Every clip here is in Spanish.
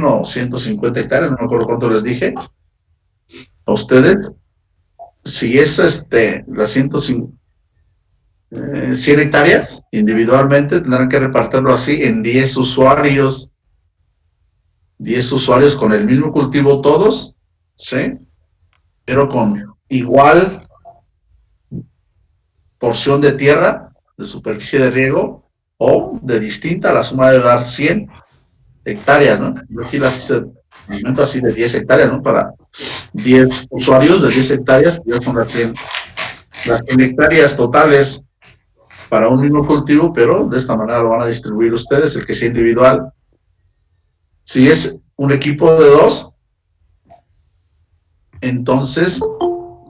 o 150 hectáreas, no me acuerdo cuánto les dije a ustedes. Si es las 100 hectáreas individualmente, tendrán que repartirlo así en 10 usuarios. 10 usuarios con el mismo cultivo todos, ¿sí? Pero con igual porción de tierra, de superficie de riego, o de distinta, la suma de dar 100 hectáreas, ¿no? Yo aquí las hice así de 10 hectáreas, ¿no? Para 10 usuarios de 10 hectáreas, ya son las 100 hectáreas totales para un mismo cultivo, pero de esta manera lo van a distribuir ustedes, el que sea individual. Si es un equipo de 2, entonces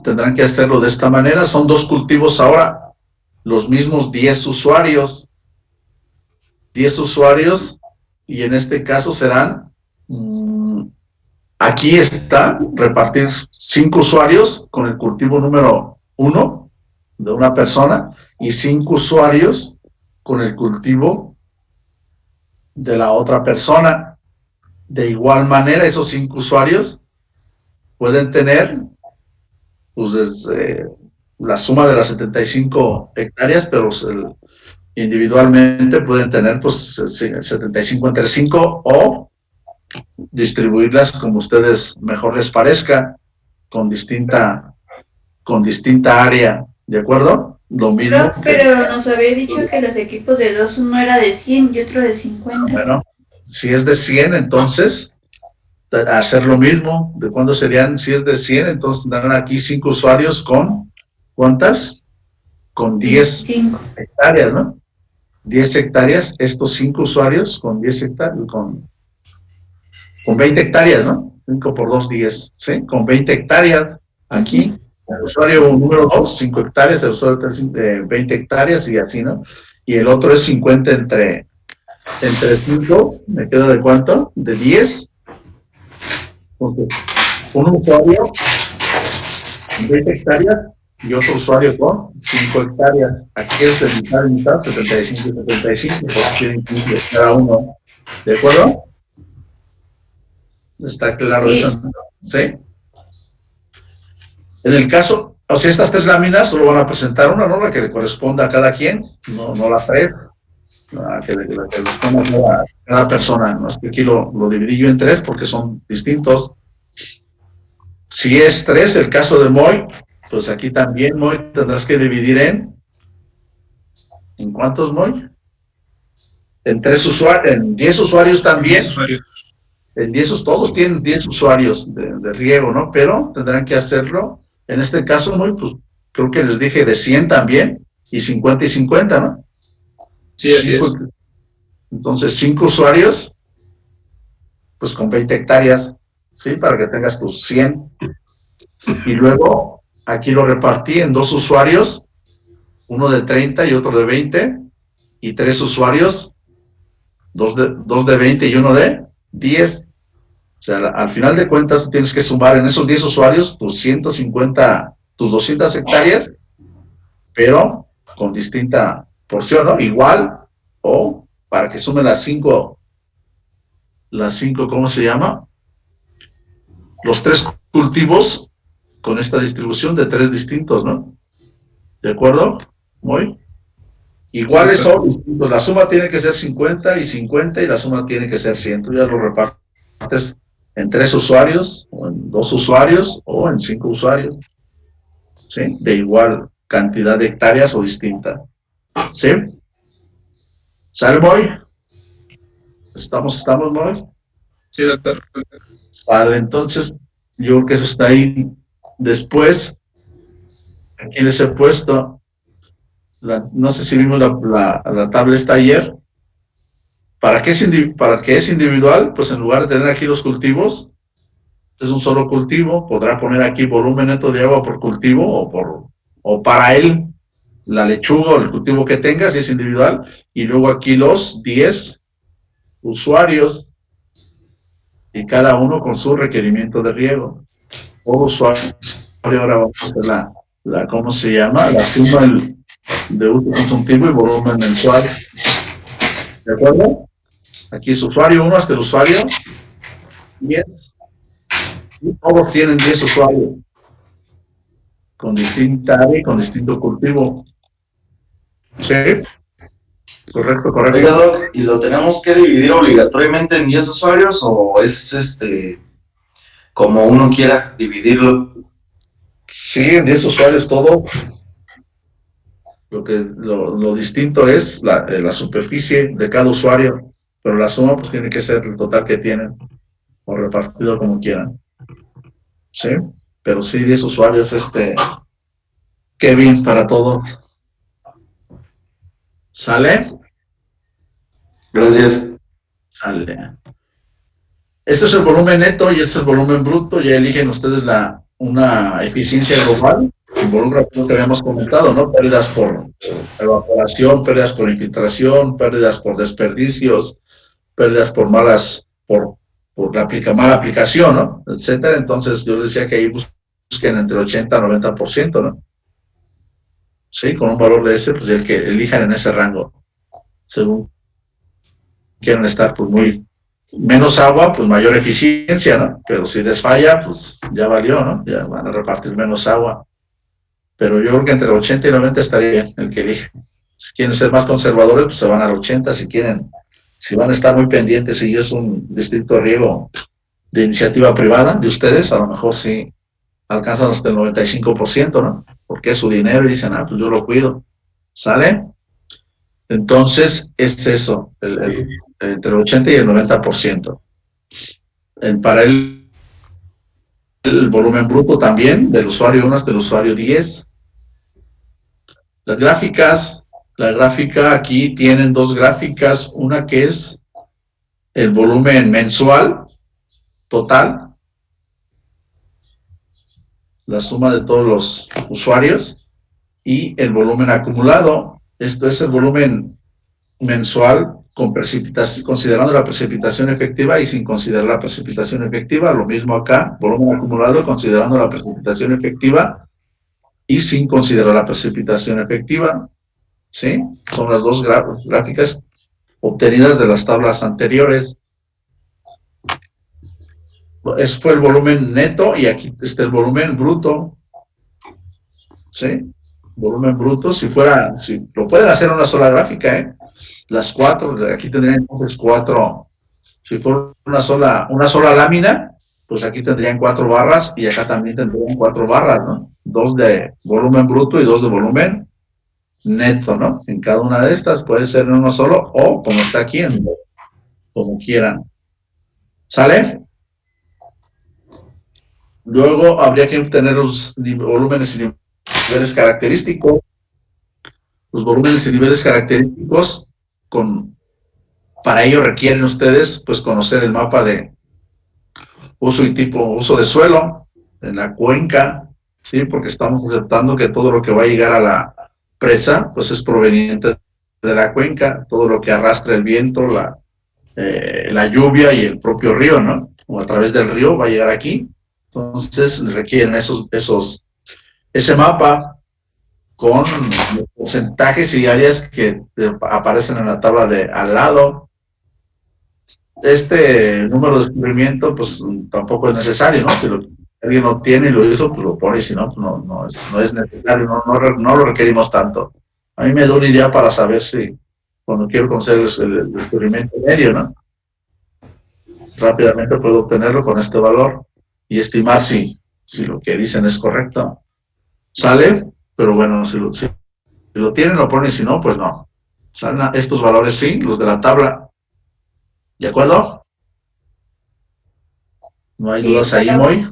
tendrán que hacerlo de esta manera. Son 2 cultivos ahora, los mismos 10 usuarios. 10 usuarios, y en este caso serán, aquí está, repartir 5 usuarios con el cultivo número 1 de una persona y 5 usuarios con el cultivo de la otra persona. De igual manera, esos 5 usuarios pueden tener, pues, desde la suma de las 75 hectáreas, pero individualmente pueden tener, pues, 75 entre 5, o distribuirlas como ustedes mejor les parezca, con distinta área, ¿de acuerdo? Lo mismo. Pero nos había dicho que los equipos de 2, uno era de 100 y otro de 50. Bueno, si es de 100, entonces hacer lo mismo. ¿De cuándo serían? Si es de 100, entonces tendrán aquí 5 usuarios con, ¿cuántas? Con 10 hectáreas, ¿no? 10 hectáreas, estos 5 usuarios con 10 hectáreas, con 20 hectáreas, ¿no? 5 por 2, 10, ¿sí? Con 20 hectáreas, aquí, el usuario número 2, 5 hectáreas, el usuario 20 hectáreas y así, ¿no? Y el otro es 50 entre 5, ¿me queda de cuánto? De 10. Entonces, un usuario con 20 hectáreas y otro usuario con 5 hectáreas. Aquí es de mitad y mitad, 75 y 75, porque tiene cada uno. ¿De acuerdo? ¿Está claro eso? ¿Sí? En el caso, o sea, estas 3 láminas solo van a presentar una, ¿no? La que le corresponda a cada quien, no las 3. La que le corresponda a cada persona. ¿No? Es que aquí lo dividí yo en 3 porque son distintos. Si es 3 el caso de Moy, pues aquí también, Moy, tendrás que dividir ¿en cuántos, Moy? En 3 usuarios, en 10 usuarios también. 10 usuarios. En 10, todos tienen 10 usuarios de riego, ¿no? Pero tendrán que hacerlo, en este caso, Moy, pues creo que les dije de 100 también, y 50 y 50, ¿no? Sí, así es. Entonces, 5 usuarios, pues con 20 hectáreas, ¿sí? Para que tengas tus 100. Y luego, aquí lo repartí en 2 usuarios, uno de 30 y otro de 20, y 3 usuarios, 2 de 20 y uno de 10. O sea, al final de cuentas, tú tienes que sumar en esos 10 usuarios tus 150, tus 200 hectáreas, pero con distinta porción, ¿no? Igual, o para que sumen las 5, ¿cómo se llama? Los 3 cultivos con esta distribución de 3 distintos, ¿no? ¿De acuerdo? Muy. Iguales son distintos. La suma tiene que ser 50 y 50 y la suma tiene que ser 100. Tú ya lo repartes en 3 usuarios, o en 2 usuarios, o en 5 usuarios, ¿sí? De igual cantidad de hectáreas o distinta, ¿sí? ¿Sale, Moy? ¿Estamos, Moy? Sí, doctor. Vale, entonces, yo creo que eso está ahí. Después, aquí les he puesto, no sé si vimos la tabla esta ayer. ¿Para qué es individual? Pues en lugar de tener aquí los cultivos, es un solo cultivo, podrá poner aquí volumen neto de agua por cultivo, o para él, la lechuga o el cultivo que tenga, si es individual, y luego aquí los 10 usuarios, y cada uno con su requerimiento de riego. Por usuario, ahora vamos a hacer ¿cómo se llama? La suma de uso consultivo y volumen mensual. ¿De acuerdo? Aquí es usuario 1 hasta el usuario 10, y todos tienen 10 usuarios, con distinta área y con distinto cultivo. Sí, correcto. Oiga, Doc, ¿y lo tenemos que dividir obligatoriamente en 10 usuarios o es como uno quiera dividirlo? Sí, en 10 usuarios todo. Lo distinto es la superficie de cada usuario, pero la suma pues tiene que ser el total que tienen, o repartido como quieran. Sí, pero sí, 10 usuarios, Kevin, para todo. ¿Sale? Gracias. Sale. Este es el volumen neto y este es el volumen bruto. Ya eligen ustedes una eficiencia global. Involucra lo que habíamos comentado, ¿no? Pérdidas por evaporación, pérdidas por infiltración, pérdidas por desperdicios, pérdidas por mala aplicación, ¿no? Etcétera. Entonces yo les decía que ahí busquen entre 80 y 90%, ¿no? Sí, con un valor de ese, pues el que elijan en ese rango. Según quieran estar, pues muy menos agua, pues mayor eficiencia, ¿no? Pero si les falla, pues ya valió, ¿no? Ya van a repartir menos agua. Pero yo creo que entre 80 y 90 estaría bien el que elige. Si quieren ser más conservadores, pues se van al 80. Si van a estar muy pendientes y es un distrito de riego de iniciativa privada de ustedes, a lo mejor sí alcanzan hasta el 95%, ¿no? Porque es su dinero y dicen, pues yo lo cuido. ¿Sale? Entonces, es eso, entre el 80 y el 90%. Para el volumen bruto también, del usuario 1 hasta el usuario 10. Las gráficas, la gráfica aquí tienen dos gráficas, una que es el volumen mensual total, la suma de todos los usuarios, y el volumen acumulado. Esto es el volumen mensual con precipitación, considerando la precipitación efectiva y sin considerar la precipitación efectiva. Lo mismo acá, volumen acumulado considerando la precipitación efectiva y sin considerar la precipitación efectiva. ¿Sí? Son las dos gráficas obtenidas de las tablas anteriores. Ese fue el volumen neto y aquí está el volumen bruto. ¿Sí? Volumen bruto, si lo pueden hacer en una sola gráfica, las 4, aquí tendrían entonces 4, si fuera una sola lámina, pues aquí tendrían 4 barras y acá también tendrían 4 barras, ¿no? 2 de volumen bruto y 2 de volumen neto, ¿no? En cada una de estas puede ser en uno solo o como está aquí, como quieran. ¿Sale? Luego habría que obtener los volúmenes y niveles característicos. Los volúmenes y niveles característicos, para ello requieren ustedes pues conocer el mapa de uso de suelo en la cuenca, ¿sí? Porque estamos aceptando que todo lo que va a llegar a la presa pues es proveniente de la cuenca, todo lo que arrastra el viento, la lluvia y el propio río, ¿no? O a través del río va a llegar aquí. Entonces requieren ese mapa con los porcentajes y áreas que aparecen en la tabla de al lado. Este número de descubrimiento pues tampoco es necesario, ¿no? Si alguien lo tiene y lo hizo, pues lo pone, si no, pues no es necesario, no lo requerimos tanto. A mí me da una idea para saber si cuando quiero conocer el descubrimiento medio, ¿no? Rápidamente puedo obtenerlo con este valor y estimar si lo que dicen es correcto. ¿Sale? Pero bueno, si lo tienen, lo ponen, si no, pues no. Salen estos valores, sí, los de la tabla. ¿De acuerdo? No hay dudas ahí, Moy.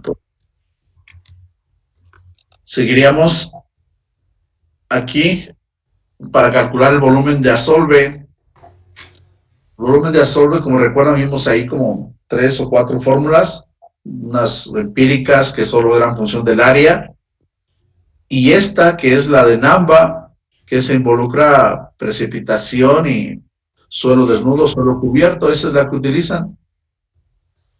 Seguiríamos aquí para calcular el volumen de asolve. El volumen de asolve, como recuerdan, vimos ahí como 3 o 4 fórmulas, unas empíricas que solo eran función del área, y esta que es la de Namba, que se involucra precipitación y suelo desnudo, suelo cubierto, esa es la que utilizan.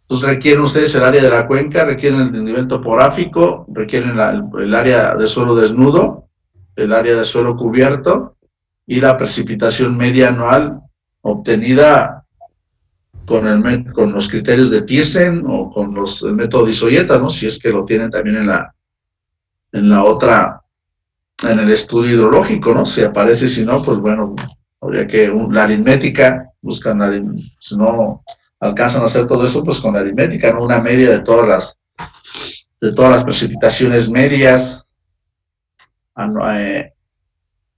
Entonces requieren ustedes el área de la cuenca, requieren el nivel topográfico, requieren el área de suelo desnudo, el área de suelo cubierto y la precipitación media anual obtenida con los criterios de Thiessen o con el método de Isoyeta, ¿no? Si es que lo tienen también en la otra, en el estudio hidrológico, ¿no? Si aparece, si no, pues bueno, habría que la aritmética, si no alcanzan a hacer todo eso, pues con la aritmética, ¿no? Una media de todas las precipitaciones medias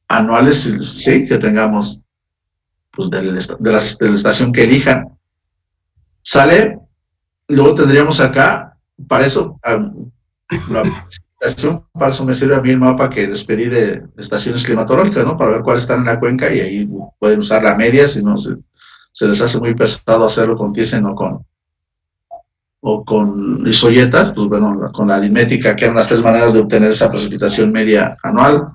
anuales, sí, que tengamos, pues de la estación que elijan. ¿Sale? Luego tendríamos acá, para eso, para eso me sirve a mí el mapa que les pedí de estaciones climatológicas, ¿no? Para ver cuáles están en la cuenca, y ahí pueden usar la media, si no se les hace muy pesado hacerlo con Thiessen o con isoyetas, pues bueno, con la aritmética, que eran las 3 maneras de obtener esa precipitación media anual.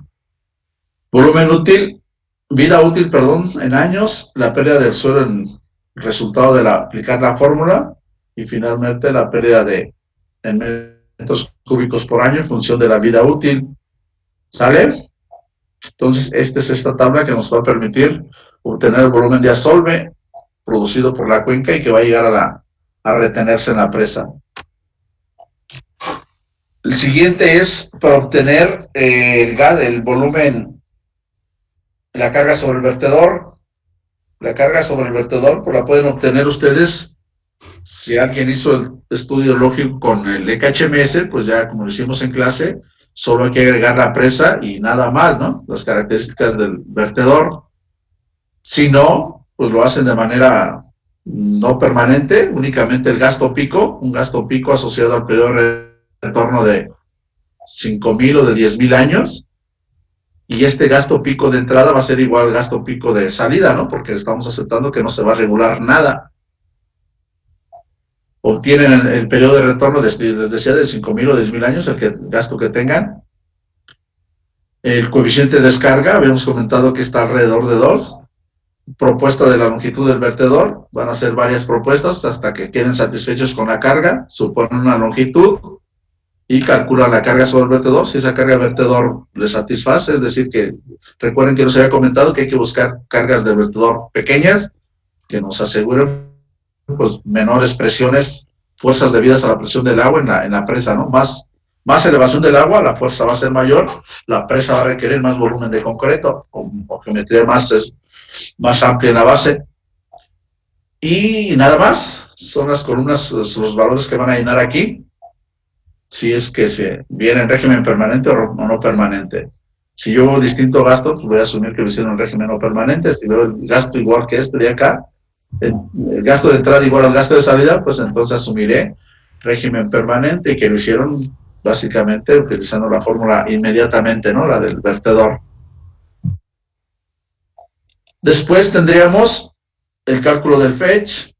Volumen útil, vida útil, perdón, en años, la pérdida del suelo en resultado de aplicar la fórmula, y finalmente la pérdida en metros cúbicos por año en función de la vida útil. ¿Sale? Entonces, esta es esta tabla que nos va a permitir obtener el volumen de asolve producido por la cuenca y que va a llegar a retenerse en la presa. El siguiente es para obtener el volumen, la carga sobre el vertedor. La carga sobre el vertedor, pues la pueden obtener ustedes, si alguien hizo el estudio lógico con el EKHMS, pues ya como lo hicimos en clase, solo hay que agregar la presa y nada más, ¿no? Las características del vertedor. Si no, pues lo hacen de manera no permanente, únicamente el gasto pico, un gasto pico asociado al periodo de retorno de 5.000 o de 10.000 años. Y este gasto pico de entrada va a ser igual al gasto pico de salida, ¿no? Porque estamos aceptando que no se va a regular nada. Obtienen el periodo de retorno, les decía, de 5.000 o 10.000 años, el gasto que tengan. El coeficiente de descarga, habíamos comentado que está alrededor de 2. Propuesta de la longitud del vertedor, van a hacer varias propuestas hasta que queden satisfechos con la carga, suponen una longitud, y calculan la carga sobre el vertedor. Si esa carga de vertedor les satisface, es decir, que recuerden que nos había comentado que hay que buscar cargas de vertedor pequeñas que nos aseguren pues menores presiones, fuerzas debidas a la presión del agua en la presa, ¿no? Más elevación del agua, la fuerza va a ser mayor, la presa va a requerir más volumen de concreto o geometría más amplia en la base. Y nada más, son las columnas, los valores que van a llenar aquí, si es que se viene en régimen permanente o no permanente. Si yo veo distinto gasto, pues voy a asumir que lo hicieron en régimen no permanente. Si veo el gasto igual que este de acá, el gasto de entrada igual al gasto de salida, pues entonces asumiré régimen permanente y que lo hicieron básicamente utilizando la fórmula inmediatamente, ¿no? La del vertedor. Después tendríamos el cálculo del Fetch.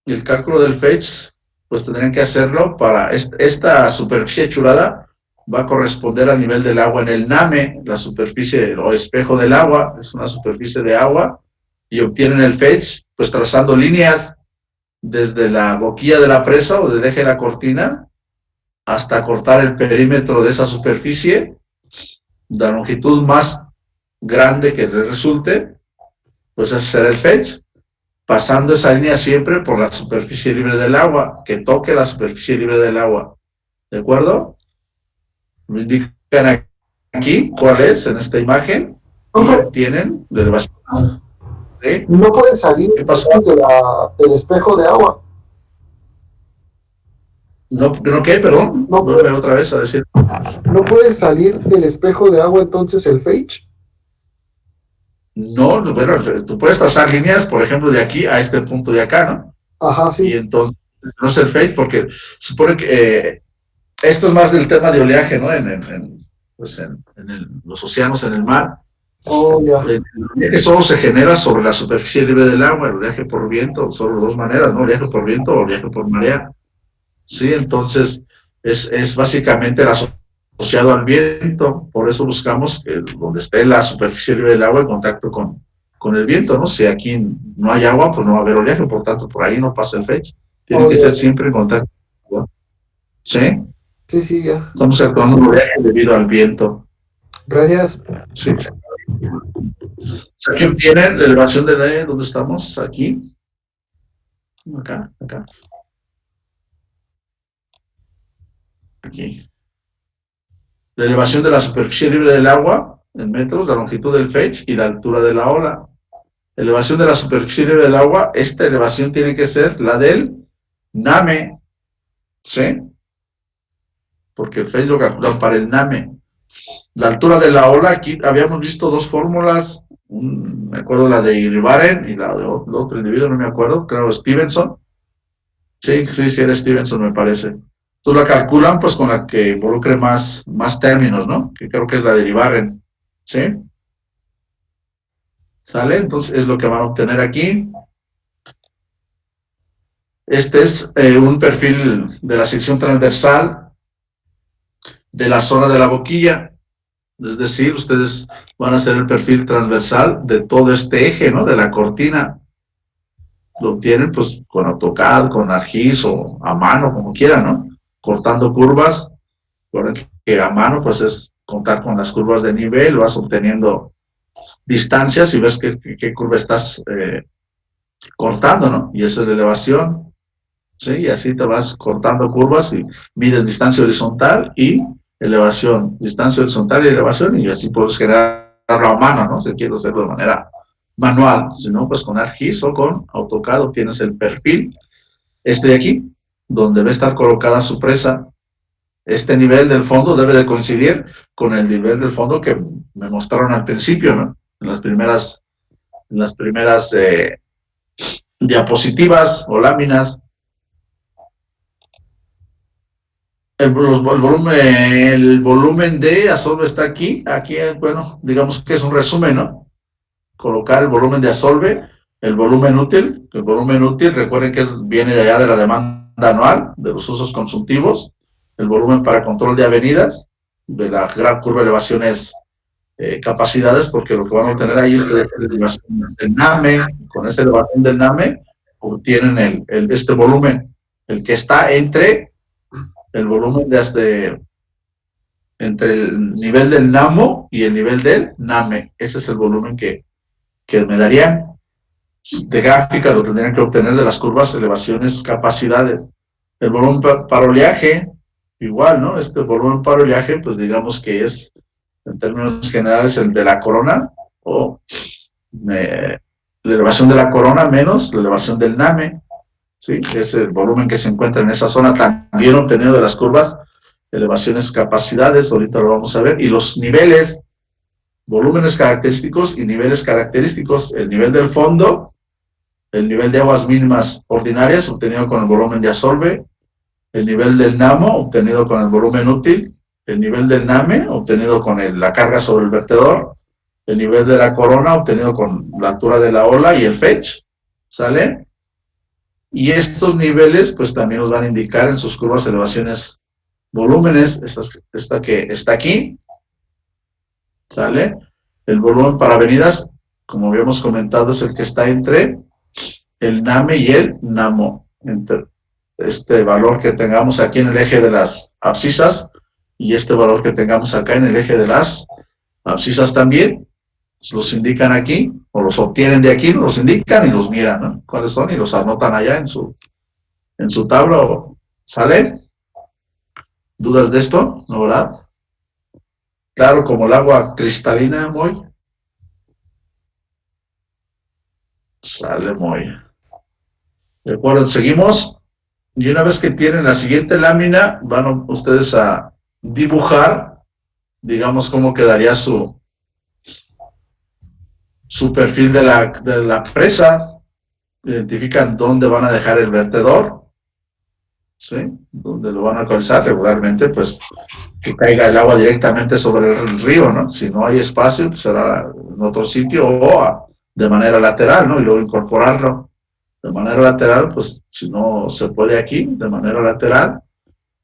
Y el cálculo del Fetch, pues tendrían que hacerlo para esta superficie churada, va a corresponder al nivel del agua en el NAME, la superficie o espejo del agua, es una superficie de agua, y obtienen el Fetch, pues trazando líneas desde la boquilla de la presa o del eje de la cortina hasta cortar el perímetro de esa superficie, la longitud más grande que le resulte, pues ese será el Fetch, pasando esa línea siempre por la superficie libre del agua, que toque la superficie libre del agua. ¿De acuerdo? Me indican aquí cuál es en esta imagen. Tienen la elevación. ¿Sí? No puede salir del espejo de agua. ¿No qué? Perdón. No vuelve otra vez a decir. ¿No puede salir del espejo de agua entonces el Fetch? No, bueno, tú puedes trazar líneas, por ejemplo, de aquí a este punto de acá, ¿no? Ajá, sí. Y entonces no es el Fetch porque supone que esto es más del tema de oleaje, ¿no? Los océanos, en el mar. Oh, ya. El oleaje solo se genera sobre la superficie libre del agua, el oleaje por viento, solo dos maneras, ¿no? Oleaje por viento o oleaje por marea. Sí, entonces es básicamente asociado al viento, por eso buscamos que donde esté la superficie libre del agua en contacto con el viento, ¿no? Si aquí no hay agua, pues no va a haber oleaje, por tanto, por ahí no pasa el Fetch. Tiene que ser siempre en contacto con el agua. ¿Sí? Sí, sí, ya. Estamos actuando en oleaje debido al viento. Gracias. Sí. Aquí obtienen la elevación del aire, ¿dónde estamos? Aquí. Acá. Aquí. La elevación de la superficie libre del agua en metros, la longitud del fetch y la altura de la ola. Elevación de la superficie libre del agua, esta elevación tiene que ser la del NAME, ¿sí? Porque el fetch lo calculan para el NAME. La altura de la ola, aquí habíamos visto dos fórmulas, me acuerdo la de Irvine y la de otro individuo, no me acuerdo, creo Stevenson. Sí, era Stevenson, me parece. Tú la calculan pues con la que involucre más términos, ¿no? Que creo que es la de Irvine, ¿sí? ¿Sale? Entonces es lo que van a obtener aquí. Este es un perfil de la sección transversal de la zona de la boquilla. Es decir, ustedes van a hacer el perfil transversal de todo este eje, ¿no? De la cortina. Lo obtienen pues con AutoCAD, con ArcGIS o a mano, como quieran, ¿no? Cortando curvas. Que a mano pues es contar con las curvas de nivel, vas obteniendo distancias y ves qué curva estás cortando, ¿no? Y esa es la elevación, ¿sí? Y así te vas cortando curvas y mides distancia horizontal y elevación, distancia horizontal y elevación, y así puedes generarlo a mano, ¿no? Si quieres hacerlo de manera manual, si no, pues con ArcGIS o con AutoCAD obtienes el perfil, de aquí, donde va a estar colocada su presa. Este nivel del fondo debe de coincidir con el nivel del fondo que me mostraron al principio, ¿no? En las primeras diapositivas o láminas. El volumen de Asolve está aquí. Aquí, bueno, digamos que es un resumen, ¿no? Colocar el volumen de Asolve, el volumen útil. El volumen útil, recuerden que viene de allá de la demanda anual, de los usos consultivos. El volumen para control de avenidas, de la gran curva de elevaciones, capacidades, porque lo que van a obtener ahí es la elevación del NAME. Con esa elevación del NAME obtienen este volumen, el que está entre el volumen entre el nivel del NAMO y el nivel del NAME. Ese es el volumen que me darían de gráfica, lo tendrían que obtener de las curvas, elevaciones, capacidades. El volumen para oleaje, igual, ¿no? Este volumen para oleaje, pues digamos que es, en términos generales, el de la corona, o la elevación de la corona menos la elevación del NAME, ¿sí? Es el volumen que se encuentra en esa zona, también obtenido de las curvas, elevaciones, capacidades, ahorita lo vamos a ver, y los niveles, volúmenes característicos y niveles característicos, el nivel del fondo, el nivel de aguas mínimas ordinarias, obtenido con el volumen de Asolve, el nivel del NAMO, obtenido con el volumen útil, el nivel del NAME, obtenido con la carga sobre el vertedor, el nivel de la corona, obtenido con la altura de la ola y el fetch, ¿sale? Y estos niveles, pues también nos van a indicar en sus curvas, elevaciones, volúmenes, esta que está aquí, ¿sale? El volumen para avenidas, como habíamos comentado, es el que está entre el NAME y el NAMO, entre este valor que tengamos aquí en el eje de las abscisas y este valor que tengamos acá en el eje de las abscisas también, los indican aquí, o los obtienen de aquí, los indican y los miran, ¿no? ¿Cuáles son? Y los anotan allá en su tabla, ¿sale? ¿Dudas de esto? ¿No, verdad? Claro, como el agua cristalina, muy. Sale muy. De acuerdo, seguimos. Y una vez que tienen la siguiente lámina, van ustedes a dibujar, digamos, cómo quedaría su perfil de la presa. Identifican dónde van a dejar el vertedor, ¿sí? Dónde lo van a localizar regularmente, pues que caiga el agua directamente sobre el río, ¿no? Si no hay espacio, pues será en otro sitio o de manera lateral, ¿no? Y luego incorporarlo de manera lateral, pues si no se puede aquí, de manera lateral,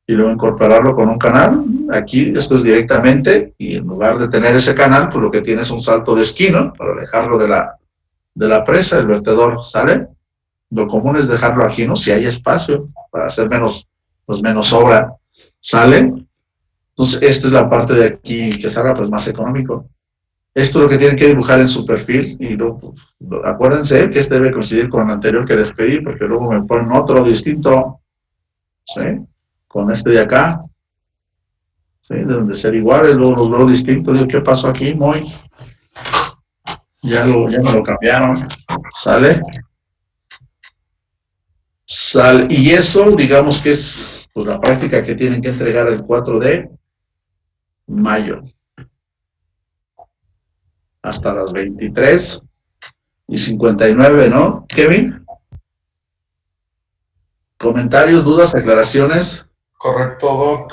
y luego incorporarlo con un canal. Aquí esto es directamente, y en lugar de tener ese canal, pues lo que tiene es un salto de esquí, ¿no? Para alejarlo de la presa, el vertedor, ¿sale? Lo común es dejarlo aquí, ¿no? Si hay espacio, para hacer menos obra, ¿sale? Entonces, esta es la parte de aquí que salga, pues, más económico. Esto es lo que tienen que dibujar en su perfil y luego, acuérdense que este debe coincidir con el anterior que les pedí, porque luego me ponen otro distinto, ¿sí? Con este de acá, ¿sí? Deben de ser iguales, luego los veo distintos. Digo, ¿qué pasó aquí? Ya me lo cambiaron, ¿sale? Y eso, digamos que es pues, la práctica que tienen que entregar el 4 de mayo. Hasta las 23:59, ¿no, Kevin? ¿Comentarios, dudas, aclaraciones? Correcto, Doc.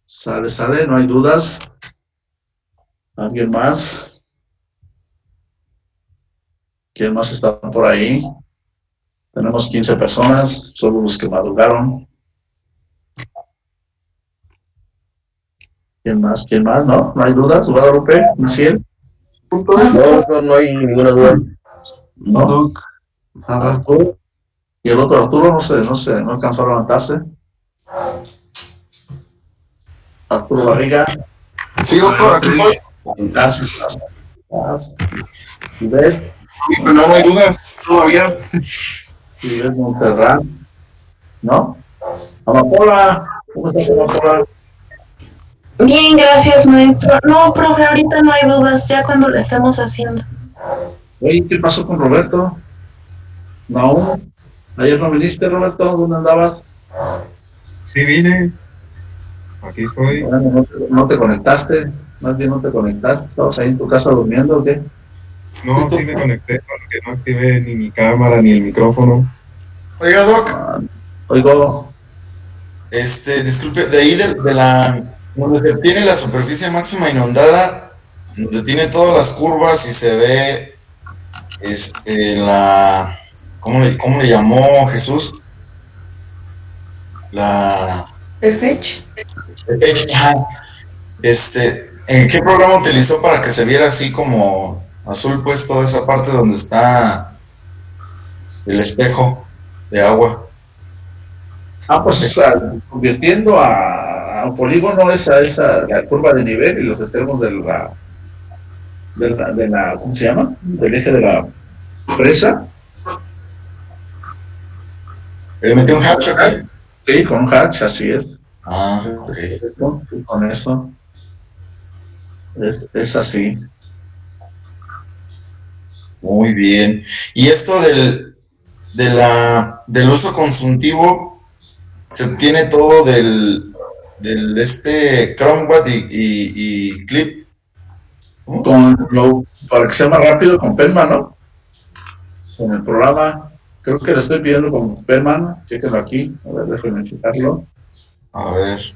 Sale, no hay dudas. ¿Alguien más? ¿Quién más está por ahí? Tenemos 15 personas, solo los que madrugaron. ¿Quién más? ¿No? ¿No hay dudas? ¿Guadalupe? ¿Maciel? No hay ninguna duda. ¿No? Arturo. ¿Y el otro Arturo? No alcanzó a levantarse. Arturo Barriga. Sí, doctor, aquí estoy. Gracias. ¿Ves? Sí, pero no hay dudas todavía. ¿Y ves Monterrán? ¿No? Amapola. ¿Cómo estás, Amapola? Bien, gracias, maestro. No, profe, ahorita no hay dudas, ya cuando lo estemos haciendo. Oye, ¿qué pasó con Roberto? No, ayer no viniste, Roberto, ¿dónde andabas? Sí, vine. Aquí estoy. Bueno, no te conectaste, más bien no te conectaste, ¿estabas ahí en tu casa durmiendo o qué? No, sí me conecté, porque no activé ni mi cámara ni el micrófono. Oiga, Doc, Oigo, disculpe, de ahí de la donde se tiene la superficie máxima inundada, donde tiene todas las curvas y se ve ¿cómo le llamó Jesús? ¿El fetch? Ajá. ¿En qué programa utilizó para que se viera así como azul, pues, toda esa parte donde está el espejo de agua? pues convirtiendo a un polígono la curva de nivel y los extremos de la ¿cómo se llama? Del eje de la presa. ¿Le metió un hatch acá? Sí, con un hatch, así es. Ah, ok. Sí, con eso. Es así. Muy bien. Y esto del uso consultivo se obtiene todo del Chromewad y Clip. Para que sea más rápido con Penman, ¿no? Con el programa, creo que lo estoy pidiendo con Penman, chéquenlo aquí, a ver, déjenme checarlo. A ver.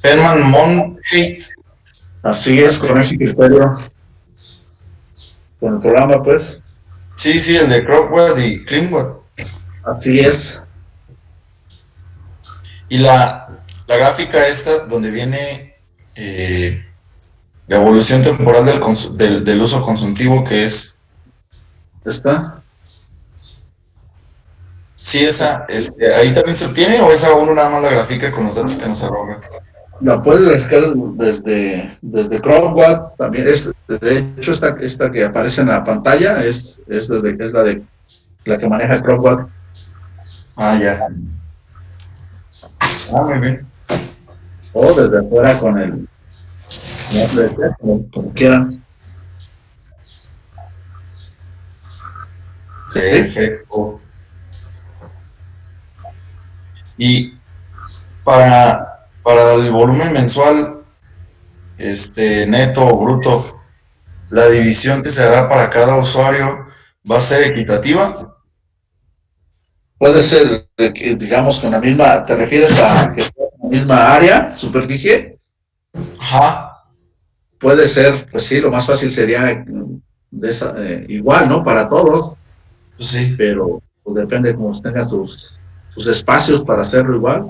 Penman Monhate. Así es, con ese criterio. Con el programa, pues. Sí, el de Chromewad y Cleanwad. Así es. Y la gráfica esta, donde viene la evolución temporal del uso consultivo, que es... ¿Está? Sí, esa, ¿ahí también se obtiene o es a uno nada más la gráfica con los datos que nos arroja? La puedes verificar desde Chromewad, también de hecho esta que aparece en la pantalla es la que maneja Chromewad. Ah, ya. Ah, muy bien. O desde afuera con el como quieran. Perfecto. Y para el volumen mensual, neto o bruto, la división que se hará para cada usuario va a ser equitativa. Puede ser, digamos, con la misma, ¿te refieres a que sea la misma área, superficie? Ajá. Puede ser, pues sí, lo más fácil sería igual, ¿no? Para todos, Pues sí, pero pues, depende de cómo tengan sus espacios para hacerlo igual.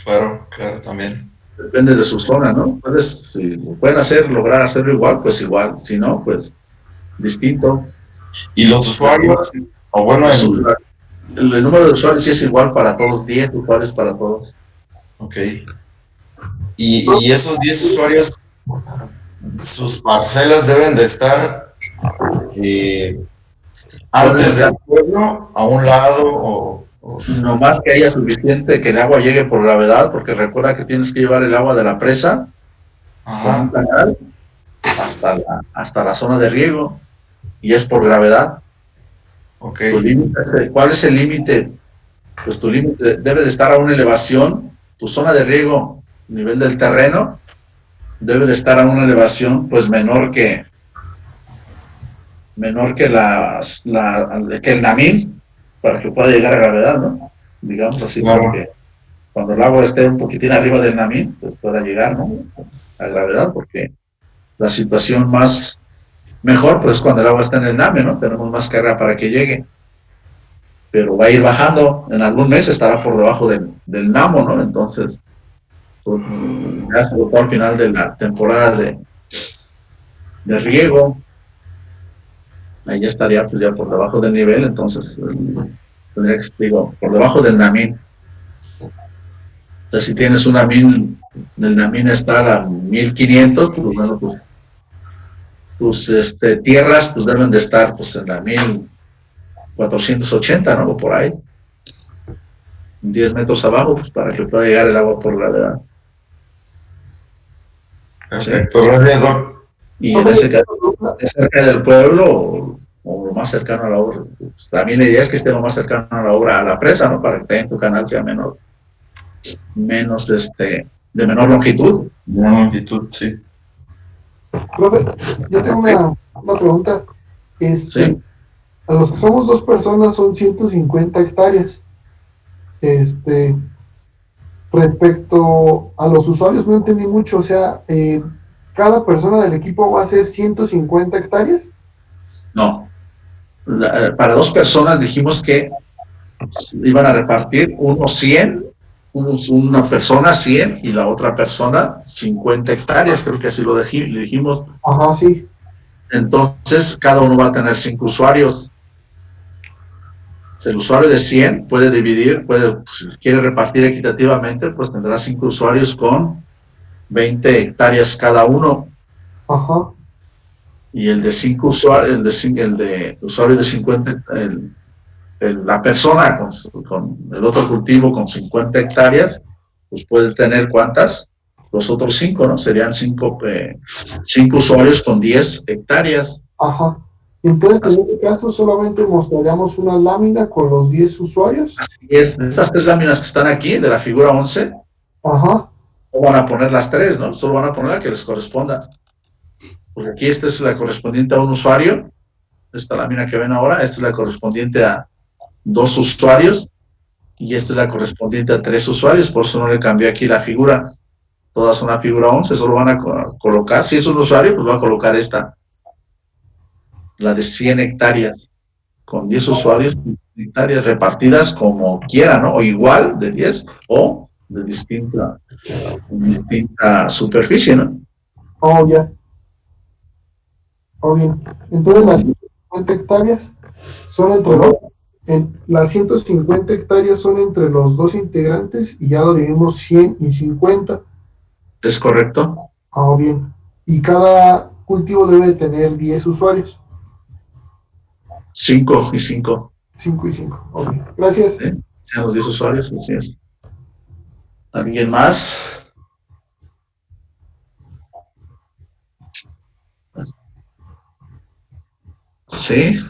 claro, también. Depende de su zona, ¿no? Si pueden lograr hacerlo igual, pues igual. Si no, pues distinto. Y los usuarios, o bueno, El número de usuarios sí es igual para todos, 10 usuarios para todos. ok. Y esos 10 usuarios, sus parcelas deben de estar antes del pueblo, a un lado, o No más que haya suficiente, que el agua llegue por gravedad, porque recuerda que tienes que llevar el agua de la presa con un canal hasta la zona de riego, y es por gravedad. Okay. Tu límite, ¿cuál es el límite? Pues tu límite debe de estar a una elevación, tu zona de riego, nivel del terreno, debe de estar a una elevación pues menor que que el NAMIN, para que pueda llegar a gravedad, ¿no? Digamos así, Claro. porque cuando el agua esté un poquitín arriba del NAMIN, pues pueda llegar, ¿no?, a gravedad, porque la situación más mejor pues cuando el agua está en el NAME, ¿no? Tenemos más carga para que llegue, pero va a ir bajando, en algún mes estará por debajo del NAMO, ¿no? Entonces, pues, ya sobre todo al final de la temporada de riego, ahí ya estaría pues ya por debajo del nivel, entonces tendría que, digo, por debajo del NAMIN. Entonces, si tienes un NAMIN, el NAMIN está a 1500, pues bueno, pues tus tierras pues deben de estar pues en la 1480, ¿no? O por ahí, 10 metros abajo, pues para que pueda llegar el agua por gravedad. Perfecto, gracias, Doc. Y en ese caso, cerca del pueblo o lo más cercano a la obra. Pues, también la idea es que esté lo más cercano a la obra, a la presa, ¿no? Para que también tu canal sea menos de menor longitud. De longitud, sí. Profe, yo tengo una pregunta. Sí. A los que somos 2 personas son 150 hectáreas. Respecto a los usuarios, no entendí mucho. O sea, ¿cada persona del equipo va a hacer 150 hectáreas? No. Para 2 personas dijimos que iban a repartir unos 100, una persona 100 y la otra persona 50 hectáreas, creo que así le dijimos. Ajá, sí. Entonces, cada uno va a tener 5 usuarios. El usuario de 100 puede dividir, si quiere repartir equitativamente, pues tendrá 5 usuarios con 20 hectáreas cada uno. Ajá. Y el de 5 usuarios, el de usuario de 50, la persona con el otro cultivo con 50 hectáreas, pues puede tener ¿cuántas? Los otros 5, ¿no? Serían 5 usuarios con 10 hectáreas. Ajá. Entonces, en este caso, solamente mostraríamos una lámina con los 10 usuarios. Así es, de estas 3 láminas que están aquí, de la figura 11, Ajá. no van a poner las 3, ¿no? Solo van a poner la que les corresponda. Porque aquí esta es la correspondiente a un usuario, esta lámina que ven ahora, esta es la correspondiente a 2 usuarios, y esta es la correspondiente a 3 usuarios, por eso no le cambié aquí la figura. Todas son la figura 11, solo van a colocar, si es un usuario, pues va a colocar esta, la de 100 hectáreas, con 10 usuarios, hectáreas repartidas como quiera, ¿no? O igual de 10 o de distinta superficie, ¿no? Oh, ya. Oh, bien. Entonces, las 150 hectáreas son entre las 150 hectáreas son entre los 2 integrantes y ya lo dividimos 100 y 50. ¿Es correcto? Oh, bien. Y cada cultivo debe tener 10 usuarios. 5 y 5. 5 y 5. Ok. Gracias. ¿Sí? Sean los 10 usuarios, así es. ¿Alguien más? ¿Sí?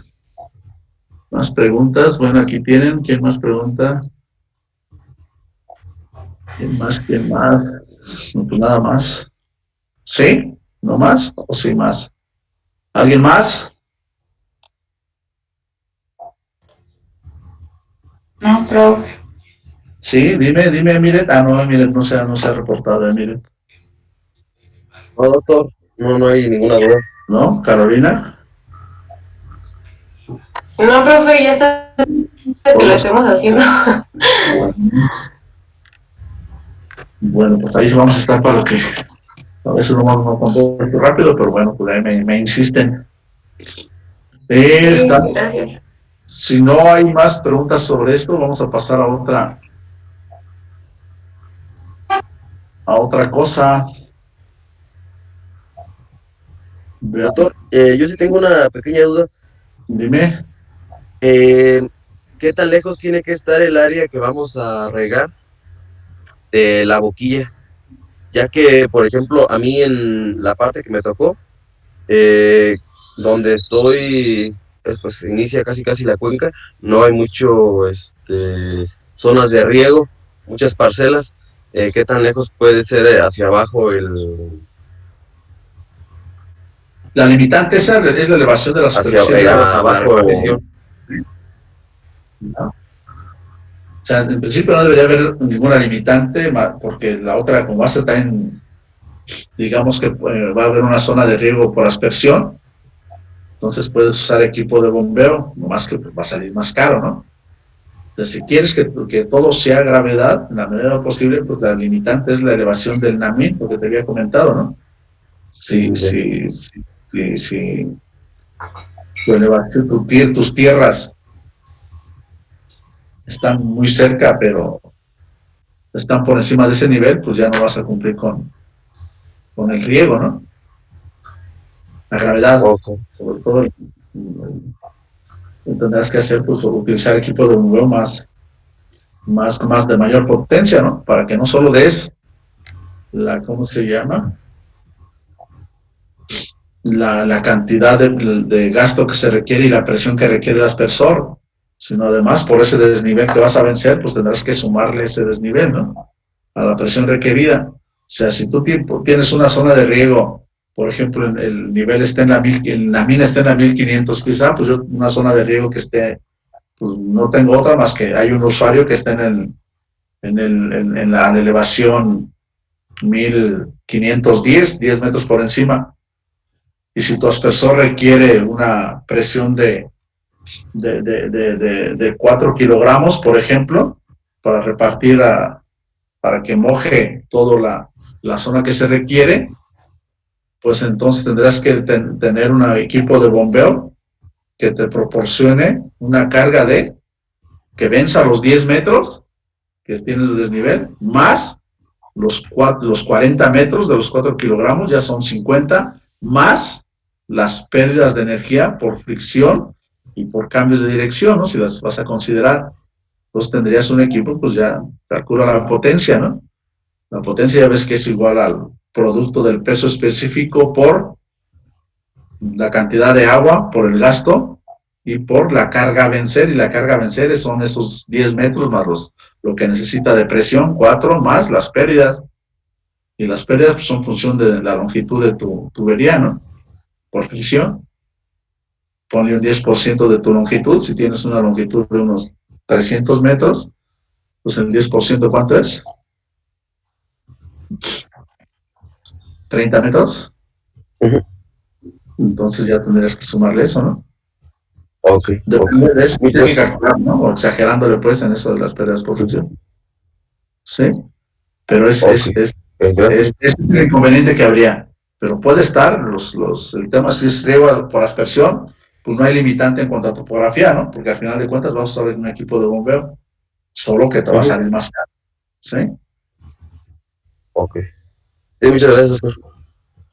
¿Más preguntas? Bueno, aquí tienen. ¿Quién más pregunta? ¿Quién más? ¿Quién más? No, pues nada más. ¿Sí? ¿No más? ¿O sí más? ¿Alguien más? No, profe. Sí, dime, Miret. Ah, no, Miret no se ha reportado, Miret. No, doctor, no hay ninguna duda. ¿No? ¿Carolina? No, profe, ya está que lo estemos haciendo. Bueno, pues ahí vamos a estar para lo que a veces no contesto rápido, pero bueno, pues ahí me insisten. Sí, gracias. Si no hay más preguntas sobre esto, vamos a pasar a a otra cosa. Doctor, yo sí tengo una pequeña duda. Dime. ¿Qué tan lejos tiene que estar el área que vamos a regar de la boquilla? Ya que, por ejemplo, a mí en la parte que me tocó, eh, donde estoy, pues inicia casi casi la cuenca, no hay mucho, zonas de riego, muchas parcelas. ¿Qué tan lejos puede ser hacia abajo La limitante esa es la elevación de la hacia superficie del agua hacia la abajo. repartición? ¿No? O sea, en principio no debería haber ninguna limitante, porque la otra, como va a ser también, digamos que va a haber una zona de riego por aspersión, entonces puedes usar equipo de bombeo, nomás que va a salir más caro, ¿no? Entonces, si quieres que todo sea gravedad, en la medida posible, pues la limitante es la elevación del NAMIN, porque te había comentado, ¿no? Si tu elevación, tus tierras están muy cerca, pero están por encima de ese nivel, pues ya no vas a cumplir con el riego, ¿no? La gravedad, sobre todo, tendrás que hacer, pues, utilizar equipo de bombeo más de mayor potencia, ¿no? Para que no solo des ¿cómo se llama? La cantidad de gasto que se requiere y la presión que requiere el aspersor, sino además por ese desnivel que vas a vencer, pues tendrás que sumarle ese desnivel, ¿no? A la presión requerida. O sea, si tú tienes una zona de riego, por ejemplo, el nivel está en la mina está en la 1500 quizá, pues yo una zona de riego que esté, pues no tengo otra más que hay un usuario que está en la elevación 1510, 10 metros por encima. Y si tu aspersor requiere una presión de 4 kilogramos, por ejemplo, para repartir, para que moje toda la zona que se requiere, pues entonces tendrás que tener un equipo de bombeo que te proporcione una carga que venza los 10 metros que tienes de desnivel, más los 40 metros de los 4 kilogramos, ya son 50, más las pérdidas de energía por fricción y por cambios de dirección, ¿no? Si las vas a considerar, entonces tendrías un equipo, pues ya calcula la potencia, ¿no? La potencia ya ves que es igual al producto del peso específico por la cantidad de agua, por el gasto y por la carga a vencer, y la carga a vencer son esos 10 metros más lo que necesita de presión, 4 más las pérdidas, y las pérdidas pues, son función de la longitud de tu tubería, ¿no? Por fricción. Ponle un 10% de tu longitud, si tienes una longitud de unos 300 metros, pues el 10% ¿cuánto es? 30 metros. Entonces ya tendrías que sumarle eso, ¿no? Ok. Depende de eso, tienes que calcular, ¿no? O exagerándole pues en eso de las pérdidas por fricción. Sí, pero es el inconveniente que habría. Pero puede estar, el tema si es riego por aspersión, pues no hay limitante en cuanto a topografía, ¿no? Porque al final de cuentas vamos a ver un equipo de bombeo, solo que te va a salir más caro. ¿Sí? Ok. Sí, muchas gracias, doctor.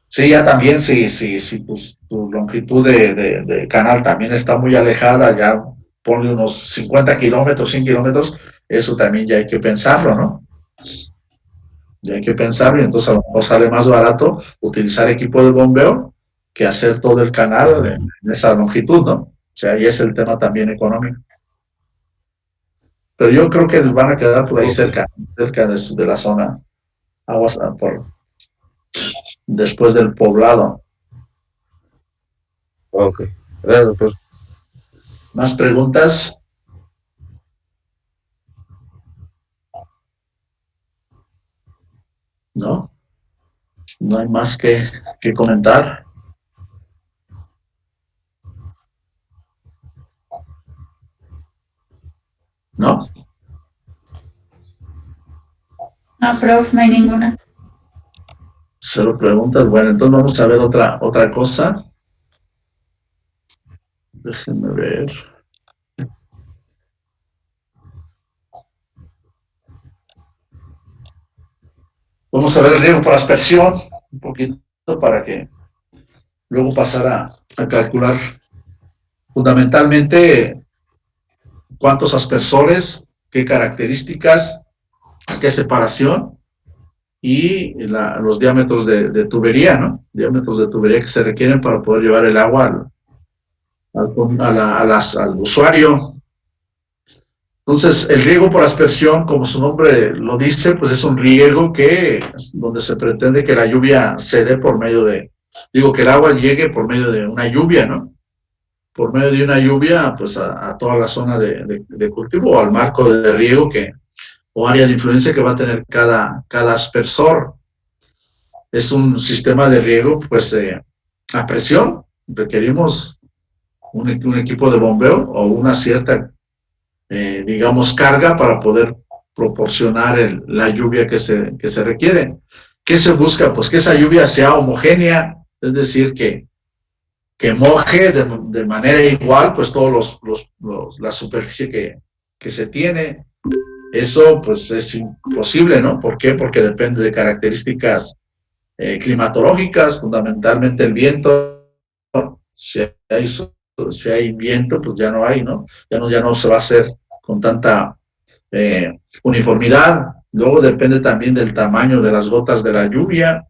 Sí, ya también, si tu longitud de canal también está muy alejada, ya ponle unos 50 kilómetros, 100 kilómetros, eso también ya hay que pensarlo, ¿no? Ya hay que pensarlo, y entonces a lo mejor sale más barato utilizar equipo de bombeo que hacer todo el canal en esa longitud, ¿no? O sea, ahí es el tema también económico. Pero yo creo que van a quedar por ahí cerca de la zona, aguas después del poblado. Ok, gracias, doctor. ¿Más preguntas? ¿No? No hay más que comentar. ¿No? No, prof, no hay ninguna. Cero preguntas. Bueno, entonces vamos a ver otra cosa. Déjenme ver. Vamos a ver el riego por aspersión, un poquito para que luego pasar a calcular fundamentalmente cuántos aspersores, qué características, qué separación y los diámetros de tubería, ¿no? Diámetros de tubería que se requieren para poder llevar el agua al usuario. Entonces, el riego por aspersión, como su nombre lo dice, pues es un riego donde se pretende que la lluvia se dé por medio que el agua llegue por medio de una lluvia, ¿no? Por medio de una lluvia, pues a toda la zona de cultivo o al marco de riego o área de influencia que va a tener cada aspersor. Es un sistema de riego, pues, a presión. Requerimos un equipo de bombeo o una cierta, digamos, carga para poder proporcionar la lluvia que se requiere. ¿Qué se busca? Pues que esa lluvia sea homogénea, es decir, que moje de manera igual, pues todos la superficie que se tiene. Eso, pues, es imposible, ¿no? ¿Por qué? Porque depende de características climatológicas, fundamentalmente el viento. Si hay viento, pues ya no hay, ¿no? Ya no se va a hacer con tanta uniformidad. Luego depende también del tamaño de las gotas de la lluvia.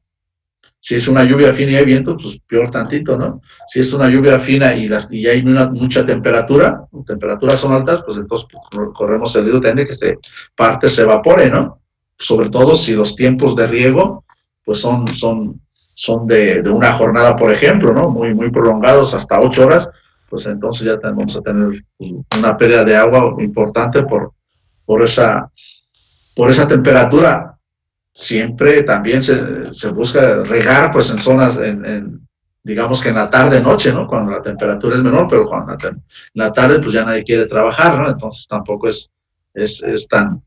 Si es una lluvia fina y hay viento, pues peor tantito, ¿no? Si es una lluvia fina y hay mucha temperaturas son altas, pues entonces corremos el riesgo también de que parte se evapore, ¿no? Sobre todo si los tiempos de riego, pues son de una jornada, por ejemplo, ¿no? Muy, muy prolongados, hasta 8 horas, pues entonces ya vamos a tener una pérdida de agua importante por esa temperatura. Siempre también se busca regar, pues, en zonas, digamos que en la tarde-noche, ¿no? Cuando la temperatura es menor, pero cuando en la tarde, pues ya nadie quiere trabajar, ¿no? Entonces tampoco es tan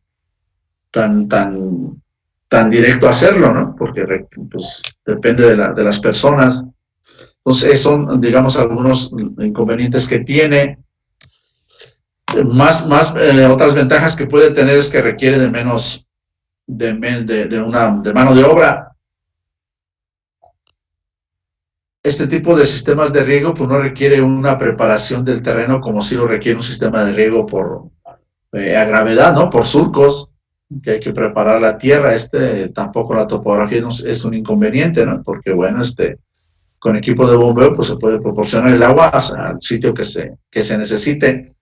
directo hacerlo, ¿no? Porque, pues, depende de las personas. Entonces, son, digamos, algunos inconvenientes que tiene. Otras ventajas que puede tener es que requiere de menos de mano de obra. Este tipo de sistemas de riego, pues, no requiere una preparación del terreno como si lo requiere un sistema de riego a gravedad, ¿no? Por surcos, que hay que preparar la tierra. Tampoco la topografía es un inconveniente, ¿no? Porque, bueno, con equipo de bombeo, pues se puede proporcionar el agua al sitio que se necesite.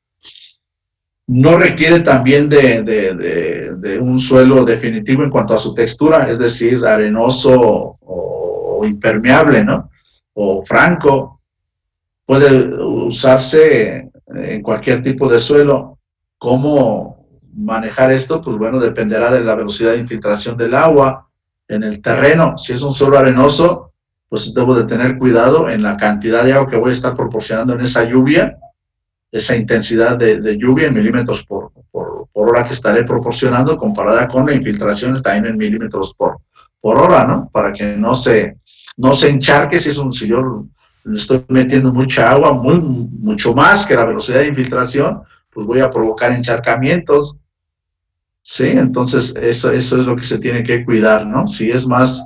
No requiere también de un suelo definitivo en cuanto a su textura, es decir, arenoso o impermeable, ¿no? O franco. Puede usarse en cualquier tipo de suelo. ¿Cómo manejar esto? Pues bueno, dependerá de la velocidad de infiltración del agua en el terreno. Si es un suelo arenoso, pues debo de tener cuidado en la cantidad de agua que voy a estar proporcionando en esa lluvia, esa intensidad de lluvia en milímetros por hora que estaré proporcionando, comparada con la infiltración también en milímetros por hora, ¿no? Para que no se encharque. Si yo le estoy metiendo mucha agua, mucho más que la velocidad de infiltración, pues voy a provocar encharcamientos. Sí, entonces eso es lo que se tiene que cuidar, ¿no? Si es más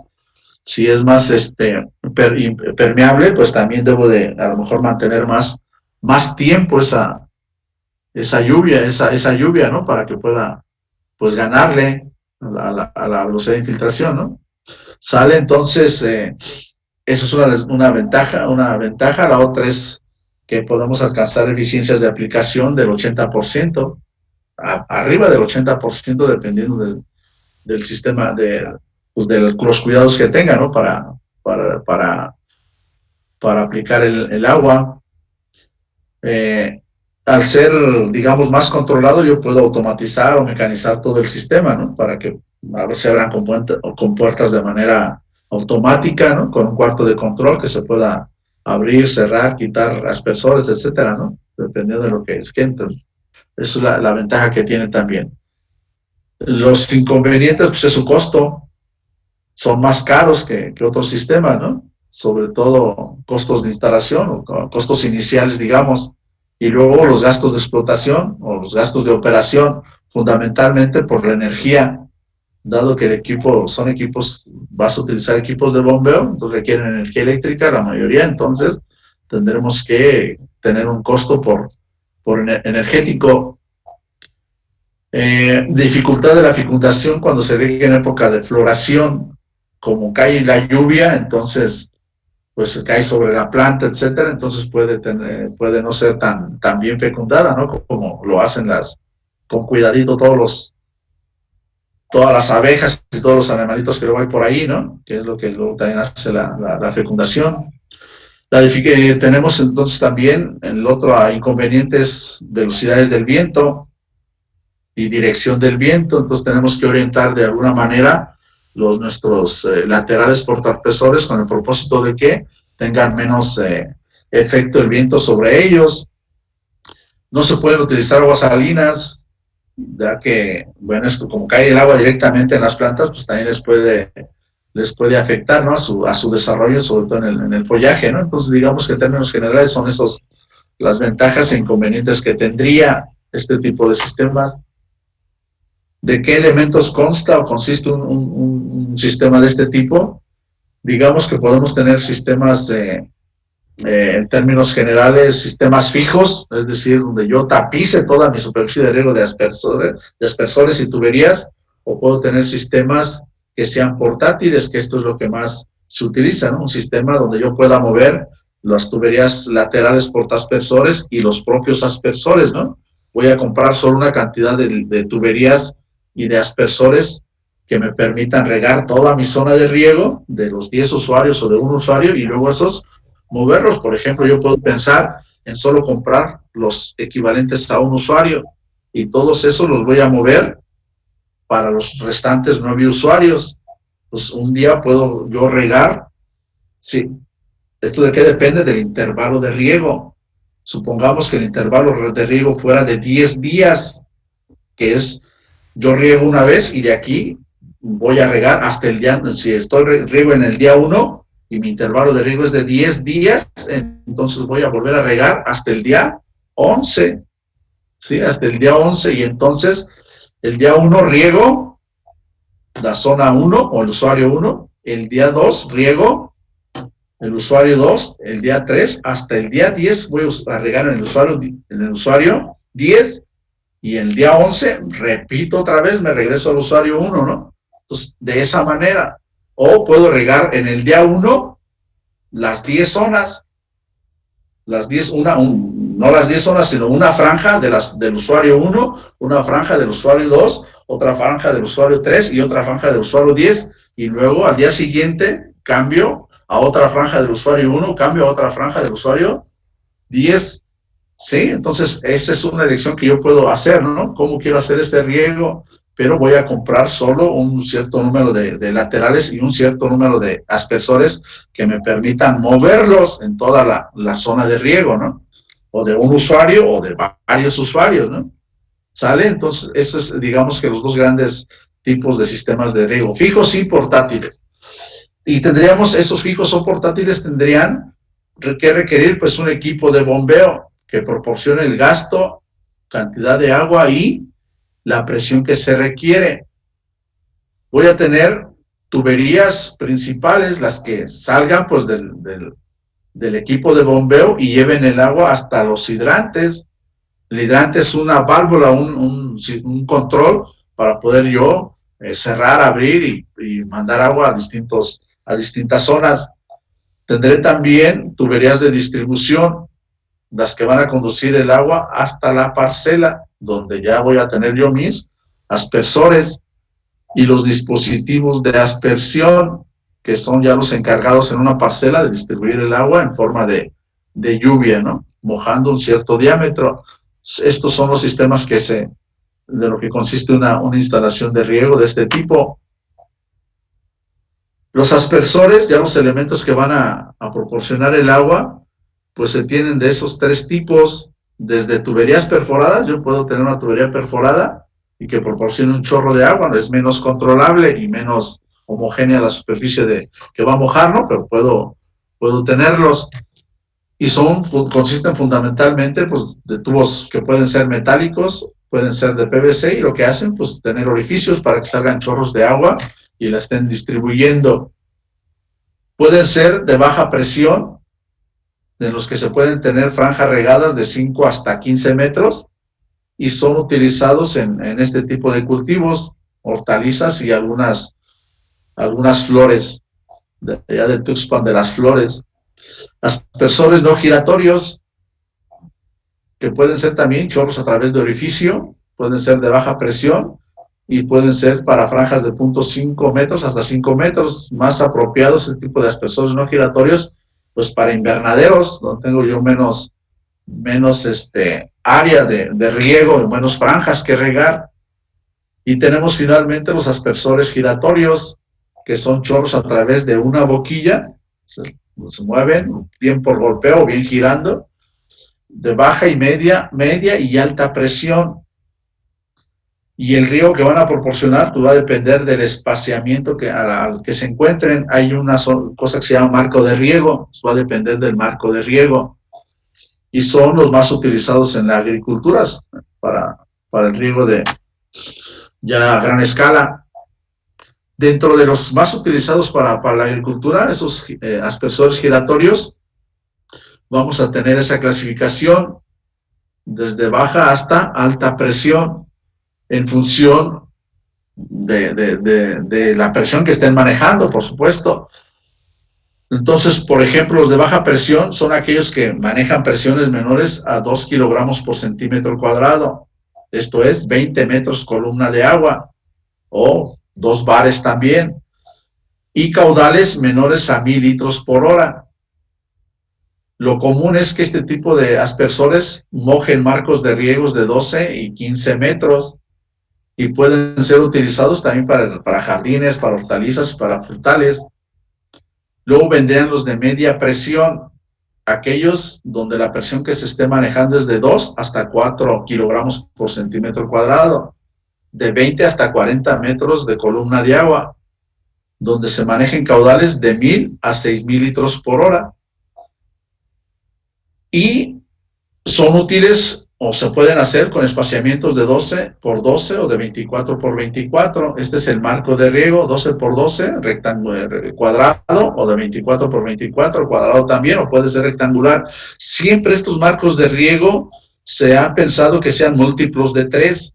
permeable, pues también debo de a lo mejor mantener más tiempo esa lluvia, ¿no? Para que pueda, pues, ganarle a la velocidad de infiltración, ¿no? Sale, entonces, eso es una ventaja. La otra es que podemos alcanzar eficiencias de aplicación del 80%, arriba del 80%, dependiendo del sistema, pues, de los cuidados que tenga, ¿no? Para aplicar el agua. Al ser, digamos, más controlado, yo puedo automatizar o mecanizar todo el sistema, ¿no? Para que a ver si abran con puertas de manera automática, ¿no? Con un cuarto de control que se pueda abrir, cerrar, quitar aspersores, etcétera, ¿no? Dependiendo de lo que esquenten. Esa es la ventaja que tiene también. Los inconvenientes, pues, es su costo. Son más caros que otros sistemas, ¿no? Sobre todo costos de instalación o costos iniciales, digamos, y luego los gastos de explotación o los gastos de operación, fundamentalmente por la energía dado que el equipo son equipos, vas a utilizar equipos de bombeo, entonces requieren energía eléctrica, la mayoría, entonces tendremos que tener un costo por energético. Dificultad de la fecundación cuando se riega en época de floración, como cae la lluvia, entonces pues cae sobre la planta, etcétera, entonces puede no ser tan bien fecundada, ¿no? Como lo hacen con cuidadito todas las abejas y todos los animalitos que luego hay por ahí, ¿no? Que es lo que luego también hace la fecundación. Tenemos entonces también el otro inconveniente es velocidades del viento y dirección del viento, entonces tenemos que orientar de alguna manera nuestros laterales portaespesores con el propósito de que tengan menos efecto el viento sobre ellos. No se pueden utilizar aguas salinas, ya que, bueno, esto como cae el agua directamente en las plantas, pues también les puede afectar, ¿no? a su desarrollo, sobre todo en el follaje, ¿no? Entonces, digamos que en términos generales son las ventajas e inconvenientes que tendría este tipo de sistemas. ¿De qué elementos consta o consiste un sistema de este tipo? Digamos que podemos tener sistemas en términos generales, sistemas fijos, es decir, donde yo tapice toda mi superficie de riego de aspersores y tuberías, o puedo tener sistemas que sean portátiles, que esto es lo que más se utiliza, ¿no? Un sistema donde yo pueda mover las tuberías laterales portaaspersores y los propios aspersores, ¿no? Voy a comprar solo una cantidad de tuberías y de aspersores que me permitan regar toda mi zona de riego de los 10 usuarios o de un usuario y luego esos moverlos. Por ejemplo, yo puedo pensar en solo comprar los equivalentes a un usuario y todos esos los voy a mover para los restantes 9 usuarios. Pues un día puedo yo regar, sí. ¿Esto de qué depende? Del intervalo de riego. Supongamos que el intervalo de riego fuera de 10 días, que es, yo riego una vez y de aquí voy a regar hasta el día, si riego en el día 1 y mi intervalo de riego es de 10 días, entonces voy a volver a regar hasta el día 11, ¿sí? Hasta el día 11 y entonces el día 1 riego la zona 1 o el usuario 1, el día 2 riego el usuario 2, el día 3 hasta el día 10 voy a regar en el usuario 10 y el día 11 repito otra vez, me regreso al usuario 1, ¿no? Entonces, de esa manera. O puedo regar en el día 1 las 10 zonas, no las 10 zonas, sino una franja del usuario 1, una franja del usuario 2, otra franja del usuario 3 y otra franja del usuario 10, y luego al día siguiente cambio a otra franja del usuario 1, cambio a otra franja del usuario 10, ¿sí? Entonces, esa es una elección que yo puedo hacer, ¿no? ¿Cómo quiero hacer este riego? Pero voy a comprar solo un cierto número de laterales y un cierto número de aspersores que me permitan moverlos en toda la zona de riego, ¿no? O de un usuario o de varios usuarios, ¿no? ¿Sale? Entonces, eso es, digamos que los dos grandes tipos de sistemas de riego, fijos y portátiles. Y tendríamos, esos fijos o portátiles tendrían que requerir pues un equipo de bombeo que proporcione el gasto, cantidad de agua y la presión que se requiere. Voy a tener tuberías principales, las que salgan pues del equipo de bombeo y lleven el agua hasta los hidrantes. El hidrante es una válvula, un control para poder yo cerrar, abrir y mandar agua a distintas zonas. Tendré también tuberías de distribución, las que van a conducir el agua hasta la parcela, donde ya voy a tener yo mis aspersores y los dispositivos de aspersión, que son ya los encargados en una parcela de distribuir el agua en forma de lluvia, ¿no? Mojando un cierto diámetro. Estos son los sistemas de lo que consiste una instalación de riego de este tipo. Los aspersores, ya los elementos que van a proporcionar el agua, pues se tienen de esos 3 tipos, desde tuberías perforadas. Yo puedo tener una tubería perforada y que proporcione un chorro de agua, es menos controlable y menos homogénea la superficie que va a mojar, ¿no? Pero puedo tenerlos. Y consisten fundamentalmente pues, de tubos que pueden ser metálicos, pueden ser de PVC y lo que hacen, pues tener orificios para que salgan chorros de agua y la estén distribuyendo. Pueden ser de baja presión, de los que se pueden tener franjas regadas de 5 hasta 15 metros y son utilizados en este tipo de cultivos, hortalizas y algunas flores, allá de Tuxpan de las flores. Aspersores no giratorios, que pueden ser también chorros a través de orificio, pueden ser de baja presión y pueden ser para franjas de 0.5 metros hasta 5 metros, más apropiados este tipo de aspersores no giratorios, pues para invernaderos, donde tengo yo menos área de riego, menos franjas que regar. Y tenemos finalmente los aspersores giratorios, que son chorros a través de una boquilla, se mueven bien por golpeo o bien girando, de baja y media y alta presión. Y el riego que van a proporcionar pues, va a depender del espaciamiento al que se encuentren. Hay una cosa que se llama marco de riego, pues, va a depender del marco de riego. Y son los más utilizados en la agricultura para el riego ya a gran escala. Dentro de los más utilizados para la agricultura, esos aspersores giratorios, vamos a tener esa clasificación desde baja hasta alta presión en función de la presión que estén manejando, por supuesto. Entonces, por ejemplo, los de baja presión son aquellos que manejan presiones menores a 2 kilogramos por centímetro cuadrado. Esto es 20 metros columna de agua o 2 bares también. Y caudales menores a 1000 litros por hora. Lo común es que este tipo de aspersores mojen marcos de riegos de 12 y 15 metros y pueden ser utilizados también para jardines, para hortalizas, para frutales. Luego vendrían los de media presión, aquellos donde la presión que se esté manejando es de 2 hasta 4 kilogramos por centímetro cuadrado, de 20 hasta 40 metros de columna de agua, donde se manejen caudales de 1000 a 6000 litros por hora. Y son útiles o se pueden hacer con espaciamientos de 12 por 12 o de 24 por 24. Este es el marco de riego, 12 por 12, rectangular, cuadrado, o de 24 por 24, cuadrado también, o puede ser rectangular. Siempre estos marcos de riego se ha pensado que sean múltiplos de 3.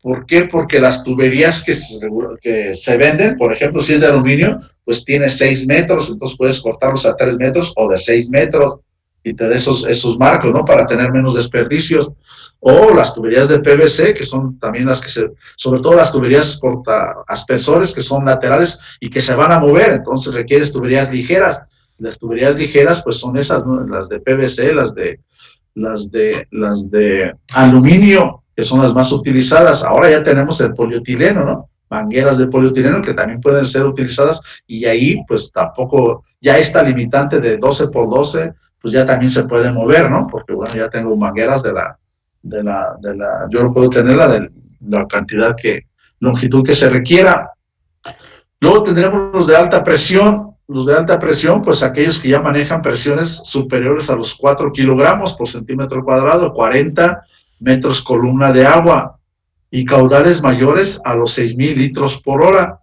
¿Por qué? Porque las tuberías que se venden, por ejemplo, si es de aluminio, pues tiene 6 metros, entonces puedes cortarlos a 3 metros o de 6 metros. Y te da esos marcos, ¿no? Para tener menos desperdicios. O las tuberías de PVC, que son también las que sobre todo las tuberías aspersores, que son laterales y que se van a mover, entonces requieres tuberías ligeras. Las tuberías ligeras, pues son esas, ¿no? Las de PVC, las de aluminio, que son las más utilizadas. Ahora ya tenemos el polietileno, ¿no? Mangueras de polietileno que también pueden ser utilizadas, y ahí, pues tampoco, ya esta limitante de 12 por 12, pues ya también se puede mover, ¿no? Porque, bueno, ya tengo mangueras yo lo puedo tener de la longitud que se requiera. Luego tendremos los de alta presión. Los de alta presión, pues aquellos que ya manejan presiones superiores a los 4 kilogramos por centímetro cuadrado, 40 metros columna de agua, y caudales mayores a los 6000 litros por hora.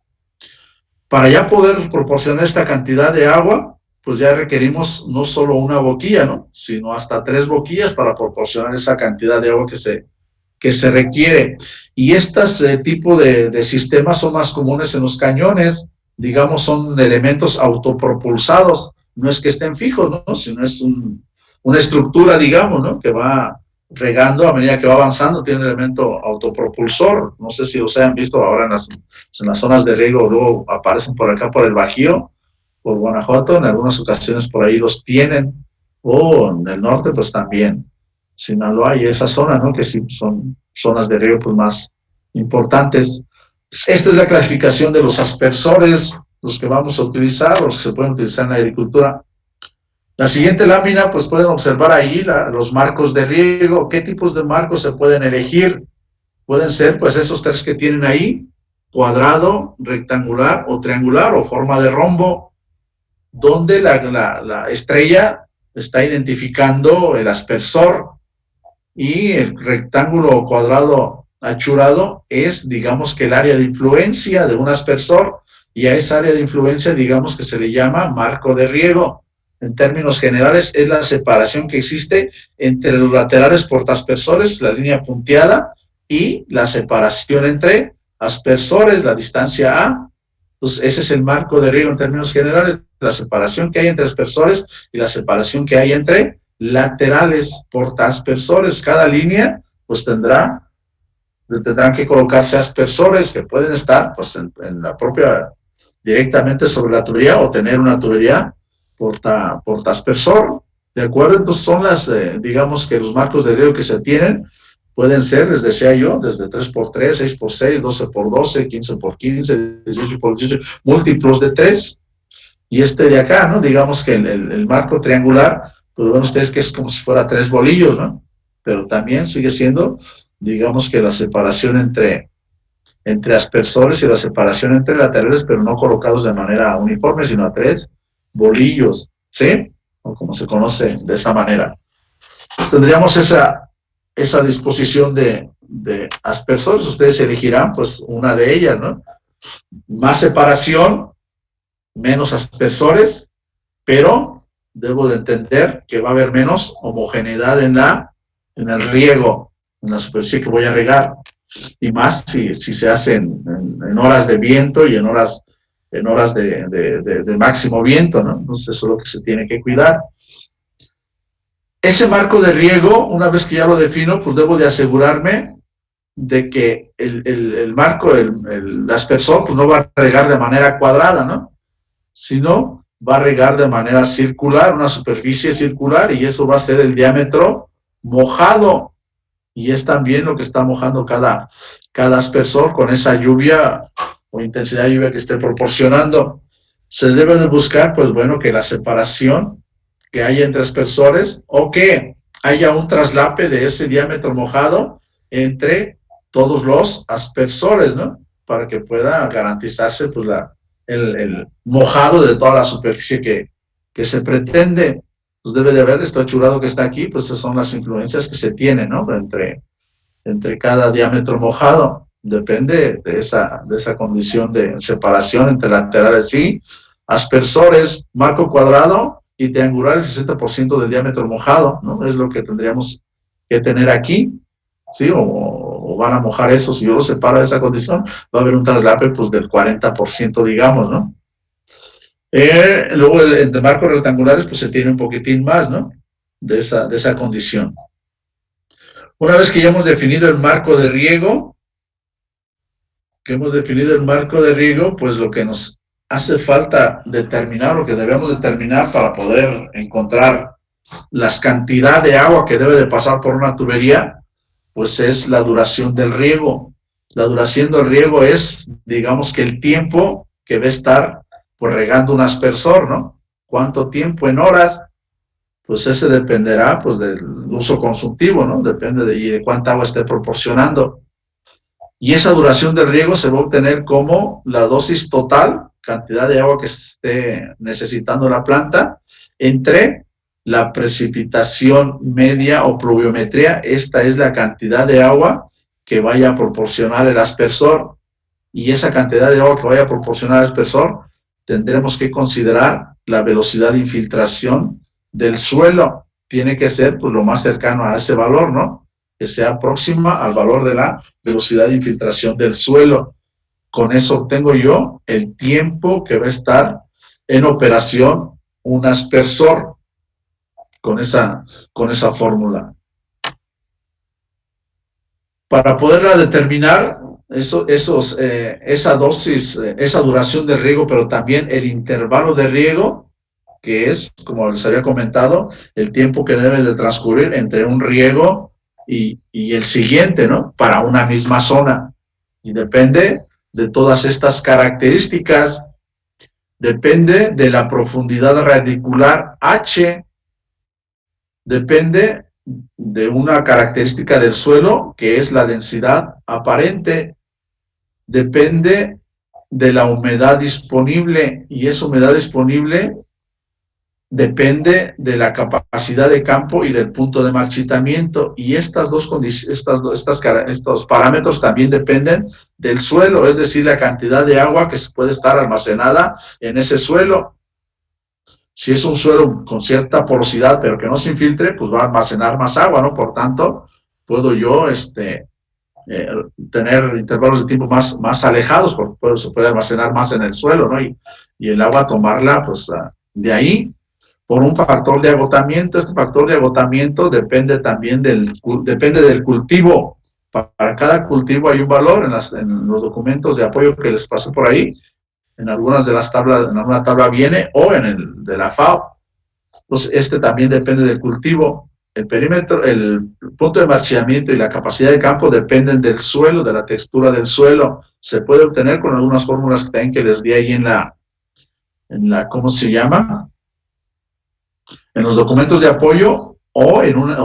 Para ya poder proporcionar esta cantidad de agua, pues ya requerimos no solo una boquilla, ¿no? Sino hasta 3 boquillas para proporcionar esa cantidad de agua que se requiere. Y este tipo de sistemas son más comunes en los cañones, digamos, son elementos autopropulsados, no es que estén fijos, ¿no? Sino es una estructura, digamos, ¿no? Que va regando a medida que va avanzando, tiene un elemento autopropulsor. No sé si los hayan visto ahora en las zonas de riego, luego aparecen por acá por el Bajío, por Guanajuato, en algunas ocasiones por ahí los tienen, o en el norte pues también, Sinaloa y esa zona, ¿no? Que sí son zonas de riego pues más importantes. Esta es la clasificación de los aspersores, los que vamos a utilizar, los que se pueden utilizar en la agricultura. La siguiente lámina, pues pueden observar ahí los marcos de riego. ¿Qué tipos de marcos se pueden elegir? Pueden ser pues esos 3 que tienen ahí, cuadrado, rectangular o triangular o forma de rombo, donde la estrella está identificando el aspersor y el rectángulo o cuadrado achurado es, digamos, que el área de influencia de un aspersor, y a esa área de influencia, digamos, que se le llama marco de riego. En términos generales, es la separación que existe entre los laterales portaaspersores, la línea punteada, y la separación entre aspersores, la distancia A. Entonces, ese es el marco de riego en términos generales, la separación que hay entre aspersores y la separación que hay entre laterales portaaspersores. Cada línea, pues tendrán que colocarse aspersores que pueden estar, pues, en la propia, directamente sobre la tubería, o tener una tubería portaaspersor, ¿de acuerdo? Entonces son las, digamos que los marcos de riego que se tienen, pueden ser, les decía yo, desde 3x3, 6x6, 12x12, 15x15, 18x18, múltiplos de 3, y este de acá, ¿no? Digamos que el marco triangular, pues ven ustedes que es como si fuera 3 bolillos, ¿no? Pero también sigue siendo, digamos que la separación entre aspersores y la separación entre laterales, pero no colocados de manera uniforme, sino a 3 bolillos, ¿sí? O como se conoce de esa manera. Pues tendríamos esa disposición de aspersores. Ustedes elegirán, pues, una de ellas, ¿no? Más separación, menos aspersores, pero debo de entender que va a haber menos homogeneidad en el riego, en la superficie que voy a regar, y más si se hace en horas de viento y en horas de máximo viento, ¿no? Entonces eso es lo que se tiene que cuidar. Ese marco de riego, una vez que ya lo defino, pues debo de asegurarme de que el marco, el aspersor, pues no va a regar de manera cuadrada, ¿no? Sino va a regar de manera circular, una superficie circular, y eso va a ser el diámetro mojado, y es también lo que está mojando cada aspersor con esa lluvia o intensidad de lluvia que esté proporcionando. Se debe de buscar, pues bueno, que la separación que haya entre aspersores, o que haya un traslape de ese diámetro mojado entre todos los aspersores, ¿no? Para que pueda garantizarse, pues, el mojado de toda la superficie que se pretende. Pues debe de haber, esto achurado que está aquí, pues esas son las influencias que se tienen, ¿no? Entre cada diámetro mojado. Depende de esa condición de separación entre laterales y aspersores, marco cuadrado y triangular, el 60% del diámetro mojado, ¿no? Es lo que tendríamos que tener aquí, ¿sí? O van a mojar eso. Si yo lo separo de esa condición, va a haber un traslape, pues, del 40%, digamos, ¿no? Luego, entre marcos rectangulares, pues se tiene un poquitín más, ¿no? De esa condición. Una vez que ya hemos definido el marco de riego, pues lo que nos hace falta determinar, lo que debemos determinar para poder encontrar las cantidad de agua que debe de pasar por una tubería, pues es la duración del riego. La duración del riego es, digamos, que el tiempo que va a estar, pues, regando un aspersor, ¿no? ¿Cuánto tiempo en horas? Pues ese dependerá, pues, del uso consultivo, ¿no? Depende de cuánta agua esté proporcionando. Y esa duración del riego se va a obtener como la dosis total, cantidad de agua que esté necesitando la planta, entre la precipitación media o pluviometría. Esta es la cantidad de agua que vaya a proporcionar el aspersor. Y esa cantidad de agua que vaya a proporcionar el aspersor, tendremos que considerar la velocidad de infiltración del suelo. Tiene que ser, pues, lo más cercano a ese valor, ¿no? Que sea próxima al valor de la velocidad de infiltración del suelo. Con eso obtengo yo el tiempo que va a estar en operación un aspersor, con esa fórmula. Para poderla determinar, esa dosis, esa duración de riego, pero también el intervalo de riego, que es, como les había comentado, el tiempo que debe de transcurrir entre un riego y el siguiente, ¿no? Para una misma zona. Y depende de todas estas características, depende de la profundidad radicular H, depende de una característica del suelo, que es la densidad aparente, depende de la humedad disponible, y esa humedad disponible depende de la capacidad de campo y del punto de marchitamiento, y estos parámetros también dependen del suelo, es decir, la cantidad de agua que se puede estar almacenada en ese suelo. Si es un suelo con cierta porosidad, pero que no se infiltre, pues va a almacenar más agua, ¿no? Por tanto, puedo yo tener intervalos de tiempo más alejados, porque se puede almacenar más en el suelo, ¿no? Y el agua tomarla, pues, de ahí, por un factor de agotamiento. Este factor de agotamiento depende también del cultivo. Para cada cultivo hay un valor en los documentos de apoyo que les pasé por ahí. En algunas de las tablas, en alguna tabla viene, o en el de la FAO. Entonces, también depende del cultivo. El perímetro, el punto de marchitamiento y la capacidad de campo dependen del suelo, de la textura del suelo. Se puede obtener con algunas fórmulas que también que les di ahí en la ¿cómo se llama? En los documentos de apoyo, o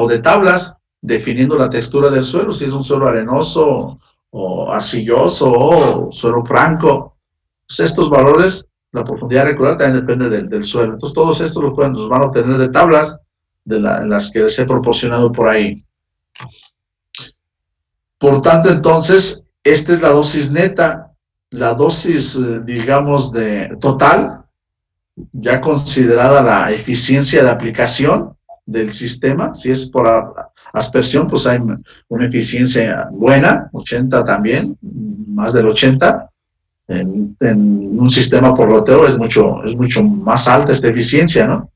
de tablas, definiendo la textura del suelo, si es un suelo arenoso, o arcilloso, o suelo franco. Pues estos valores, la profundidad regular también depende del suelo. Entonces, todos estos los van a obtener de tablas, en las que les he proporcionado por ahí. Por tanto, entonces, esta es la dosis neta, la dosis, digamos, total, ya considerada la eficiencia de aplicación del sistema. Si es por aspersión, pues hay una eficiencia buena, 80 también, más del 80. En un sistema por goteo es mucho más alta esta eficiencia, ¿no?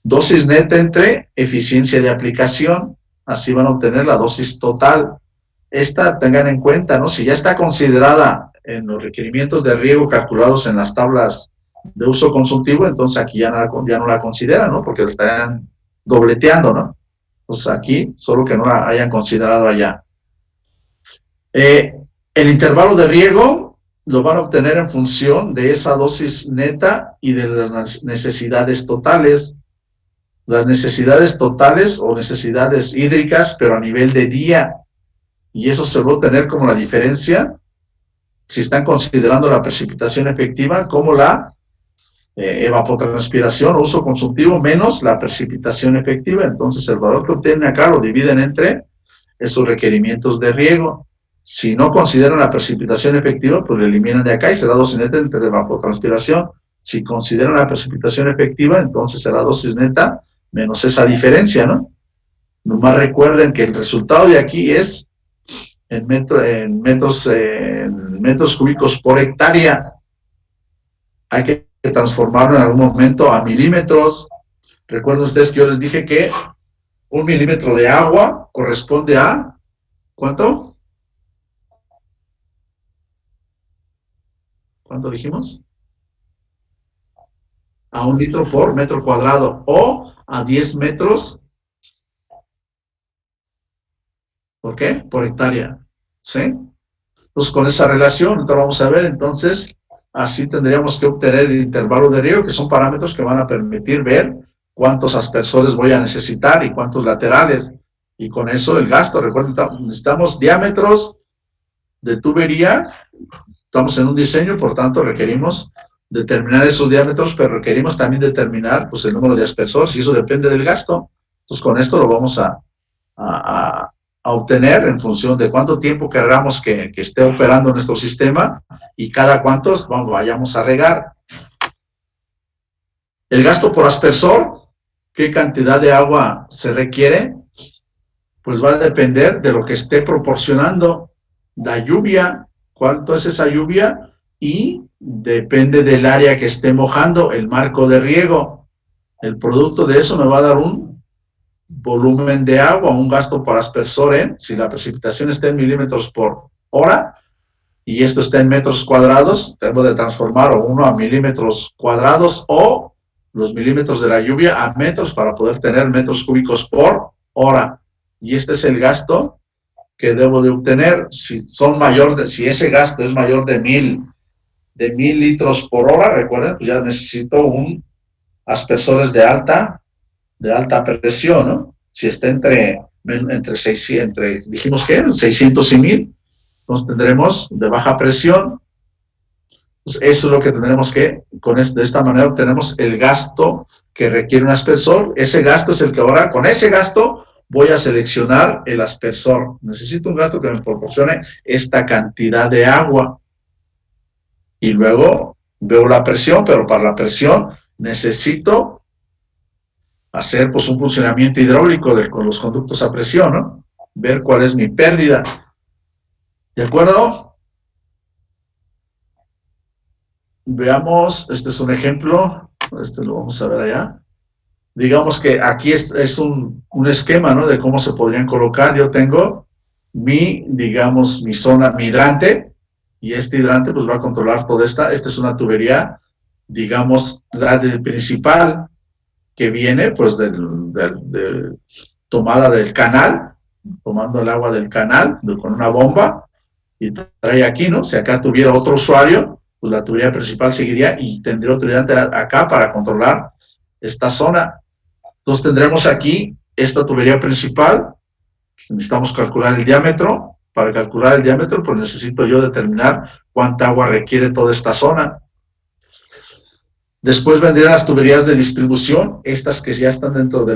Dosis neta entre eficiencia de aplicación, así van a obtener la dosis total. Esta, tengan en cuenta, ¿no? Si ya está considerada en los requerimientos de riego calculados en las tablas de uso consultivo, entonces aquí ya no la consideran, ¿no? Porque la estarían dobleteando, ¿no? Pues aquí, solo que no la hayan considerado allá. El intervalo de riego lo van a obtener en función de esa dosis neta y de las necesidades totales. Las necesidades totales o necesidades hídricas, pero a nivel de día. Y eso se va a obtener como la diferencia, si están considerando la precipitación efectiva, como la evapotranspiración o uso consultivo menos la precipitación efectiva. Entonces el valor que obtienen acá lo dividen entre esos requerimientos de riego. Si no consideran la precipitación efectiva, pues lo eliminan de acá y será dosis neta entre evapotranspiración. Si consideran la precipitación efectiva, entonces será dosis neta menos esa diferencia, ¿no? Nomás recuerden que el resultado de aquí es en metros cúbicos por hectárea. Hay que transformarlo en algún momento a milímetros. Recuerden ustedes que yo les dije que 1 milímetro de agua corresponde a, ¿cuánto? ¿Cuánto dijimos? A 1 litro por metro cuadrado, o a 10 metros, ¿por qué? Por hectárea, ¿sí? Entonces, con esa relación, ahorita vamos a ver, entonces, así tendríamos que obtener el intervalo de riego, que son parámetros que van a permitir ver cuántos aspersores voy a necesitar y cuántos laterales, y con eso el gasto. Recuerden, necesitamos diámetros de tubería, estamos en un diseño, por tanto requerimos determinar esos diámetros, pero requerimos también determinar, pues, el número de aspersores, y eso depende del gasto. Entonces, con esto lo vamos a obtener en función de cuánto tiempo queramos que esté operando nuestro sistema y cada cuántos vayamos a regar. El gasto por aspersor, ¿qué cantidad de agua se requiere? Pues va a depender de lo que esté proporcionando la lluvia, cuánto es esa lluvia, y depende del área que esté mojando, el marco de riego. El producto de eso me va a dar un volumen de agua, un gasto por aspersor si la precipitación está en milímetros por hora y esto está en metros cuadrados, debo de transformar uno a milímetros cuadrados o los milímetros de la lluvia a metros para poder tener metros cúbicos por hora. Y este es el gasto que debo de obtener. Si ese gasto es mayor de 1000 litros por hora, recuerden, pues ya necesito un aspersores de alta presión, ¿no? Si está entre 600, dijimos que 600 y 1000, entonces tendremos de baja presión. Pues eso es lo que tendremos que, de esta manera obtenemos el gasto que requiere un aspersor. Ese gasto es el que ahora, con ese gasto, voy a seleccionar el aspersor. Necesito un gasto que me proporcione esta cantidad de agua. Y luego veo la presión, pero para la presión necesito hacer pues un funcionamiento hidráulico con los conductos a presión, ¿no? Ver cuál es mi pérdida. ¿De acuerdo? Veamos, este es un ejemplo, este lo vamos a ver allá. Digamos que aquí es un esquema, ¿no? De cómo se podrían colocar. Yo tengo digamos, mi zona, mi hidrante, y este hidrante pues va a controlar toda esta es una tubería, digamos, la principal, que viene pues de tomada del canal, tomando el agua del canal con una bomba, y trae aquí, ¿no? Si acá tuviera otro usuario, pues la tubería principal seguiría y tendría otro hidrante acá para controlar esta zona. Entonces tendremos aquí esta tubería principal. Necesitamos calcular el diámetro. Para calcular el diámetro, pues necesito yo determinar cuánta agua requiere toda esta zona. Después vendrían las tuberías de distribución, estas que ya están dentro de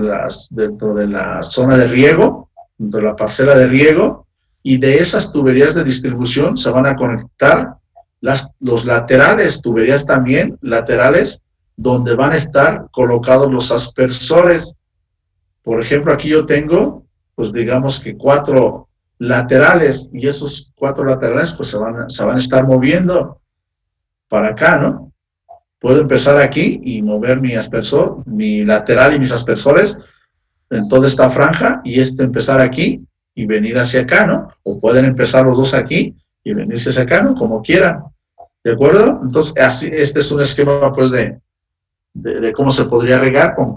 la zona de riego, dentro de la parcela de riego, y de esas tuberías de distribución se van a conectar los laterales, tuberías también laterales, donde van a estar colocados los aspersores. Por ejemplo, aquí yo tengo, pues digamos que 4 laterales, y esos 4 laterales pues se van a estar moviendo para acá, ¿no? Puedo empezar aquí y mover mi aspersor, mi lateral y mis aspersores en toda esta franja, y empezar aquí y venir hacia acá, ¿no? O pueden empezar los dos aquí y venirse hacia acá, ¿no? Como quieran. ¿De acuerdo? Entonces, así, este es un esquema, pues, de cómo se podría regar con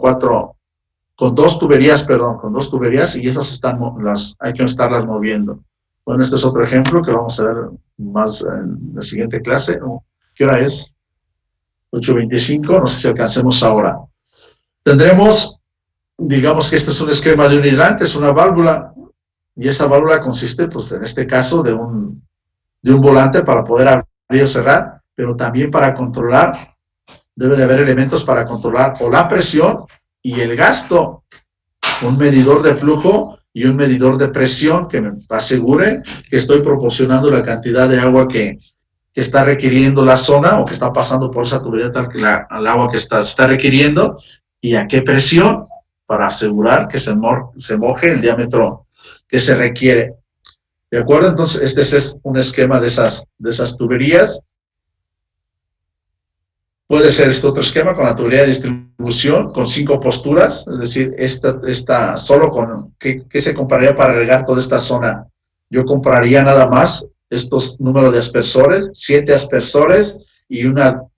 2 tuberías, y esas hay que estarlas moviendo. Bueno, este es otro ejemplo que vamos a ver más en la siguiente clase. ¿Qué hora es? 8:25, no sé si alcancemos ahora. Tendremos, digamos que este es un esquema de un hidrante, es una válvula, y esa válvula consiste, pues, en este caso, de un volante para poder abrir o cerrar, pero también para controlar, debe de haber elementos para controlar o la presión y el gasto, un medidor de flujo y un medidor de presión que me asegure que estoy proporcionando la cantidad de agua que está requiriendo la zona, o que está pasando por esa tubería, tal que el agua que está requiriendo, y a qué presión, para asegurar que se moje el diámetro que se requiere. ¿De acuerdo? Entonces, este es un esquema de esas tuberías. Puede ser este otro esquema con la tubería de distribución, con 5 posturas, es decir, esta solo con, ¿qué se compraría para regar toda esta zona? Yo compraría nada más estos números de aspersores, 7 aspersores y una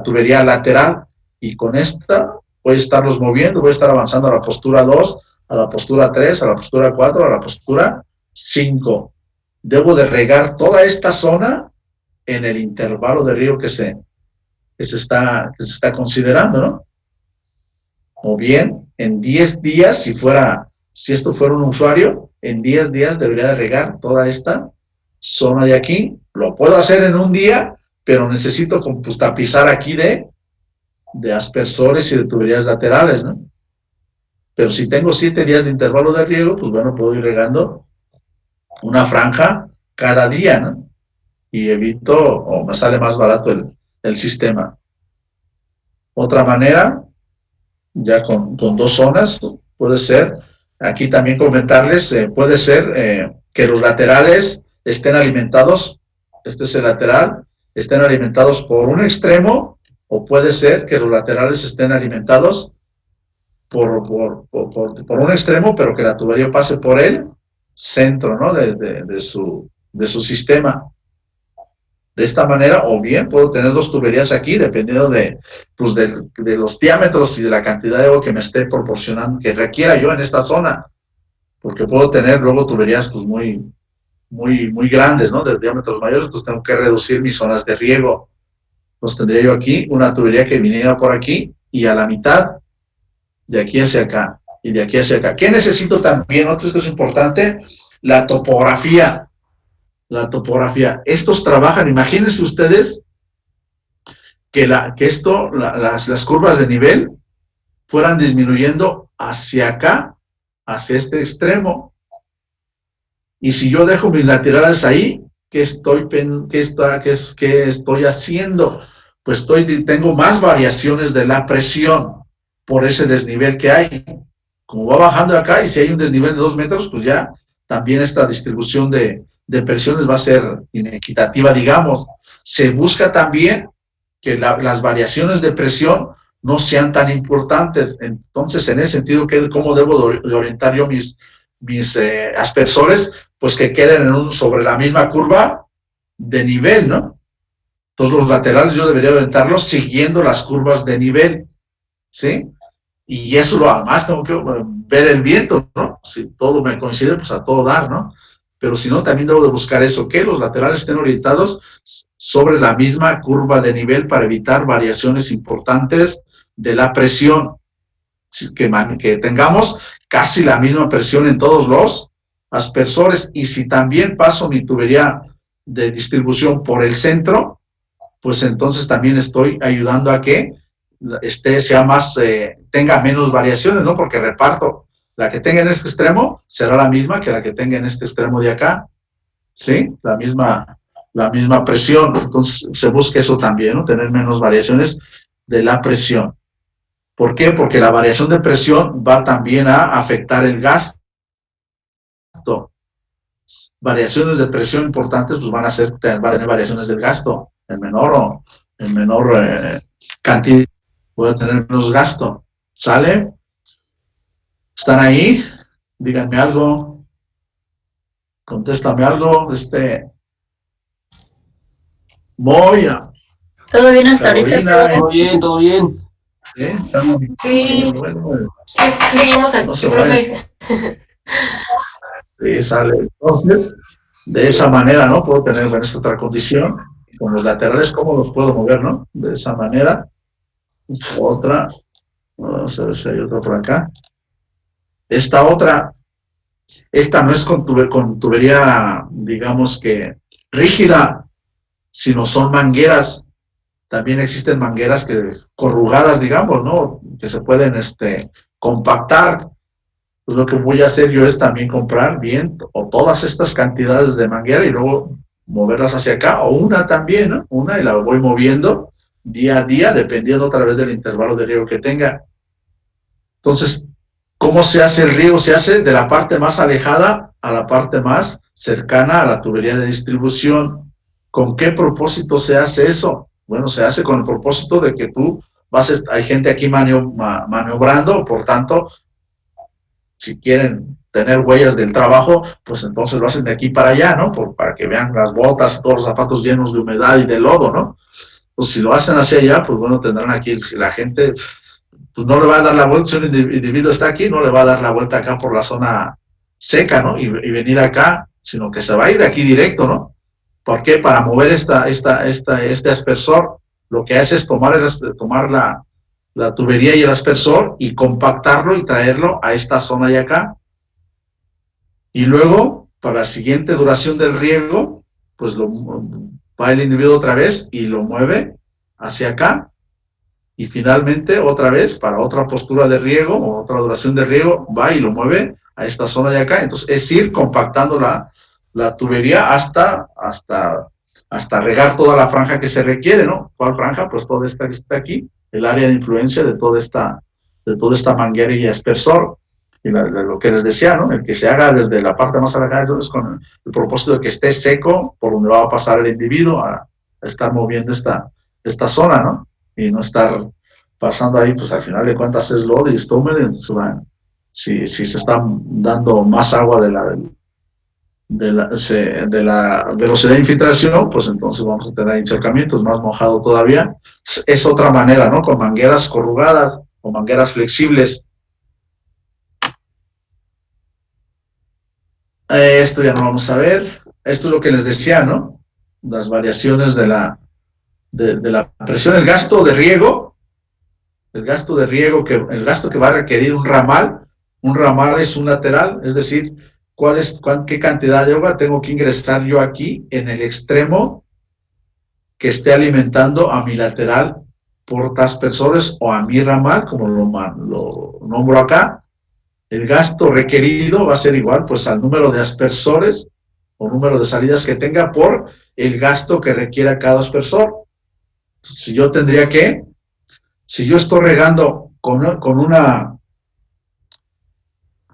tubería lateral, y con esta voy a estarlos moviendo, voy a estar avanzando a la postura 2, a la postura 3, a la postura 4, a la postura 5. Debo de regar toda esta zona en el intervalo de riego que se está considerando, ¿no? O bien, en 10 días, si esto fuera un usuario, en 10 días debería de regar toda esta zona de aquí. Lo puedo hacer en un día, pero necesito pues, tapizar aquí de aspersores y de tuberías laterales, ¿no? Pero si tengo 7 días de intervalo de riego, pues bueno, puedo ir regando una franja cada día, ¿no? Y evito, o me sale más barato el sistema. Otra manera, ya con 2 zonas, puede ser, aquí también comentarles, puede ser que los laterales estén alimentados, este es el lateral, estén alimentados por un extremo, o puede ser que los laterales estén alimentados por un extremo, pero que la tubería pase por el centro, ¿no? de su sistema. De esta manera, o bien puedo tener 2 tuberías aquí, dependiendo de los diámetros y de la cantidad de agua que me esté proporcionando, que requiera yo en esta zona, porque puedo tener luego tuberías pues muy grandes, ¿no? De diámetros mayores, entonces tengo que reducir mis zonas de riego. Entonces tendría yo aquí una tubería que viniera por aquí, y a la mitad, de aquí hacia acá, y de aquí hacia acá. ¿Qué necesito también? Esto es importante, la topografía. La topografía. Estos trabajan, imagínense ustedes que las curvas de nivel fueran disminuyendo hacia acá, hacia este extremo. Y si yo dejo mis laterales ahí, ¿qué estoy haciendo? Pues tengo más variaciones de la presión por ese desnivel que hay. Como va bajando acá, y si hay un desnivel de 2 metros, pues ya también esta distribución de presiones va a ser inequitativa, digamos. Se busca también que las variaciones de presión no sean tan importantes. Entonces, en ese sentido, ¿cómo debo de orientar yo mis aspersores? Pues que queden sobre la misma curva de nivel, ¿no? Entonces, los laterales yo debería orientarlos siguiendo las curvas de nivel, ¿sí? Y eso además tengo que ver el viento, ¿no? Si todo me coincide, pues a todo dar, ¿no? Pero si no, también debo de buscar eso, que los laterales estén orientados sobre la misma curva de nivel para evitar variaciones importantes de la presión, que tengamos casi la misma presión en todos los aspersores. Y si también paso mi tubería de distribución por el centro, pues entonces también estoy ayudando a que sea más, tenga menos variaciones, ¿no? Porque reparto, la que tenga en este extremo será la misma que la que tenga en este extremo de acá, ¿sí? La misma presión. Entonces se busca eso también, ¿no? Tener menos variaciones de la presión. ¿Por qué? Porque la variación de presión va también a afectar el gasto. Variaciones de presión importantes pues van a tener variaciones del gasto, en menor cantidad puede tener menos gasto. ¿Sale? ¿Están ahí? Díganme algo. Contéstame algo. Moya. ¿Todo bien hasta Carolina, ahorita? Todo bien, todo bien. Estamos Sí. bueno, Seguimos aquí, no se profe. Sí, sale. Entonces, de esa manera, ¿no? Puedo tener esta otra condición. Con los laterales, ¿cómo los puedo mover, no? De esa manera. Otra. Vamos a ver si hay otra por acá. Esta otra. Esta no es con tubería, digamos que rígida, sino son mangueras. También existen mangueras corrugadas, digamos, ¿no? Que se pueden compactar. Pues lo que voy a hacer yo es también comprar bien o todas estas cantidades de manguera y luego moverlas hacia acá, o una también, ¿no? Una, y la voy moviendo día a día, dependiendo otra vez del intervalo de riego que tenga. Entonces, ¿cómo se hace el riego? Se hace de la parte más alejada a la parte más cercana a la tubería de distribución. ¿Con qué propósito se hace eso? Bueno, se hace con el propósito de que hay gente aquí maniobrando, por tanto, si quieren tener huellas del trabajo, pues entonces lo hacen de aquí para allá, ¿no? Para que vean las botas, todos los zapatos llenos de humedad y de lodo, ¿no? Pues si lo hacen hacia allá, pues bueno, tendrán aquí la gente, pues no le va a dar la vuelta, si un individuo está aquí, no le va a dar la vuelta acá por la zona seca, ¿no? Y venir acá, sino que se va a ir aquí directo, ¿no? ¿Por qué? Para mover este aspersor, lo que hace es tomar la tubería y el aspersor y compactarlo y traerlo a esta zona de acá. Y luego, para la siguiente duración del riego, pues va el individuo otra vez y lo mueve hacia acá. Y finalmente, otra vez, para otra postura de riego o otra duración de riego, va y lo mueve a esta zona de acá. Entonces, es ir compactando la tubería hasta regar toda la franja que se requiere, ¿no? ¿Cuál franja? Pues toda esta que está aquí, el área de influencia de toda esta manguera y aspersor. Y lo que les decía, ¿no? El que se haga desde la parte más alejada, entonces con el propósito de que esté seco por donde va a pasar el individuo a estar moviendo esta zona, ¿no? Y no estar pasando ahí, pues al final de cuentas es lodo y está húmedo, entonces si se está dando más agua de la velocidad de infiltración, pues entonces vamos a tener encharcamientos, más mojado todavía. Es otra manera, ¿no? Con mangueras corrugadas o mangueras flexibles. Esto ya no vamos a ver. Esto es lo que les decía, ¿no? Las variaciones de la presión, el gasto de riego que va a requerir un ramal es un lateral, es decir, qué cantidad de agua tengo que ingresar yo aquí en el extremo que esté alimentando a mi lateral por aspersores o a mi ramal, como lo nombro acá, el gasto requerido va a ser igual pues al número de aspersores o número de salidas que tenga por el gasto que requiera cada aspersor. Si yo estoy regando con una,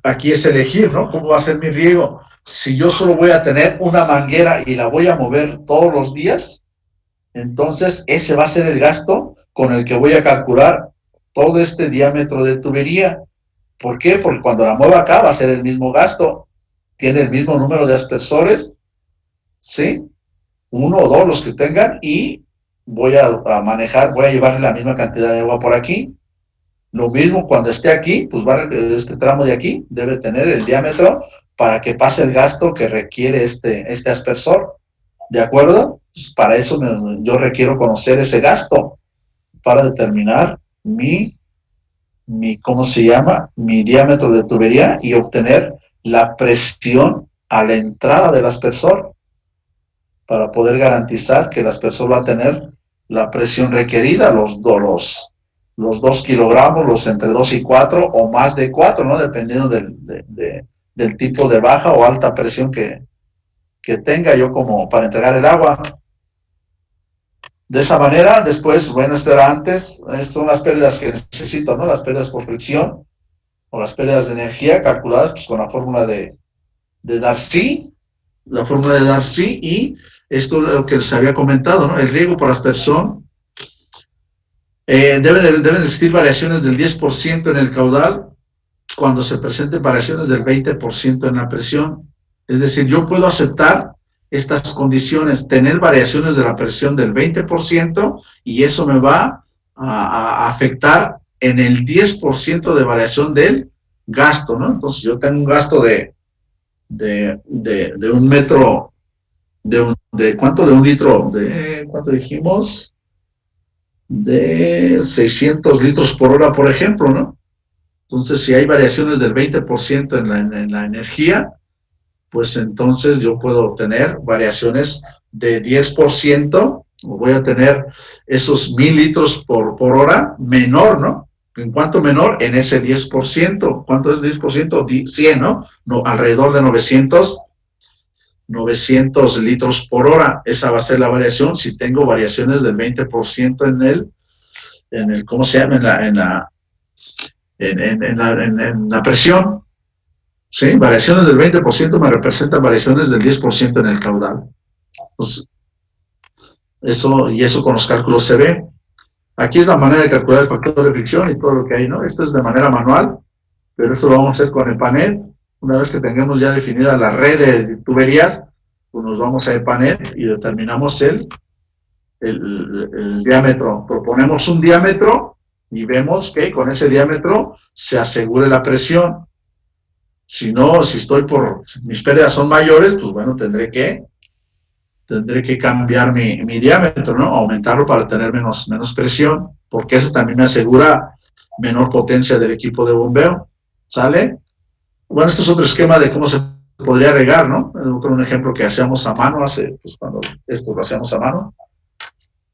aquí es elegir, ¿no? ¿Cómo va a ser mi riego? Si yo solo voy a tener una manguera y la voy a mover todos los días, entonces ese va a ser el gasto con el que voy a calcular todo este diámetro de tubería. ¿Por qué? Porque cuando la mueva acá va a ser el mismo gasto, tiene el mismo número de aspersores, ¿sí? 1 o 2 los que tengan, y voy a llevarle la misma cantidad de agua por aquí. Lo mismo cuando esté aquí, pues este tramo de aquí debe tener el diámetro para que pase el gasto que requiere este aspersor. ¿De acuerdo? Pues para eso yo requiero conocer ese gasto para determinar ¿cómo se llama? Mi diámetro de tubería y obtener la presión a la entrada del aspersor para poder garantizar que el aspersor va a tener la presión requerida, los 2 kilogramos, los entre 2 y 4 o más de 4, ¿no? Dependiendo del tipo de baja o alta presión que tenga yo como para entregar el agua. De esa manera, después, bueno, esto era antes, estas son las pérdidas que necesito, ¿no? Las pérdidas por fricción o las pérdidas de energía calculadas pues, con la fórmula de Darcy, y esto es lo que les había comentado, ¿no? El riego por aspersor. Deben existir variaciones del 10% en el caudal cuando se presenten variaciones del 20% en la presión. Es decir, yo puedo aceptar estas condiciones, tener variaciones de la presión del 20% y eso me va a afectar en el 10% de variación del gasto, ¿no? Entonces yo tengo un gasto de un metro, ¿cuánto? De un litro, ¿cuánto dijimos? De 600 litros por hora, por ejemplo, ¿no? Entonces, si hay variaciones del 20% en la energía, pues entonces yo puedo obtener variaciones de 10%, voy a tener esos 1000 litros por hora menor, ¿no? ¿En cuánto menor? En ese 10%. ¿Cuánto es 10%? 100, ¿no? Alrededor de 900 litros por hora. Esa va a ser la variación si tengo variaciones del 20% en el ¿cómo se llama? En la presión. ¿Sí? Variaciones del 20% me representan variaciones del 10% en el caudal. Pues, eso con los cálculos se ve. Aquí es la manera de calcular el factor de fricción y todo lo que hay, ¿no? Esto es de manera manual, pero esto lo vamos a hacer con EPANET. Una vez que tengamos ya definida la red de tuberías, pues nos vamos a EPANET y determinamos el diámetro. Proponemos un diámetro y vemos que con ese diámetro se asegure la presión. Si no, si mis pérdidas son mayores, pues bueno, tendré que cambiar mi diámetro, ¿no? Aumentarlo para tener menos presión, porque eso también me asegura menor potencia del equipo de bombeo. ¿Sale? Bueno, esto es otro esquema de cómo se podría regar, ¿no? Un ejemplo que hacíamos a mano, cuando esto lo hacíamos a mano.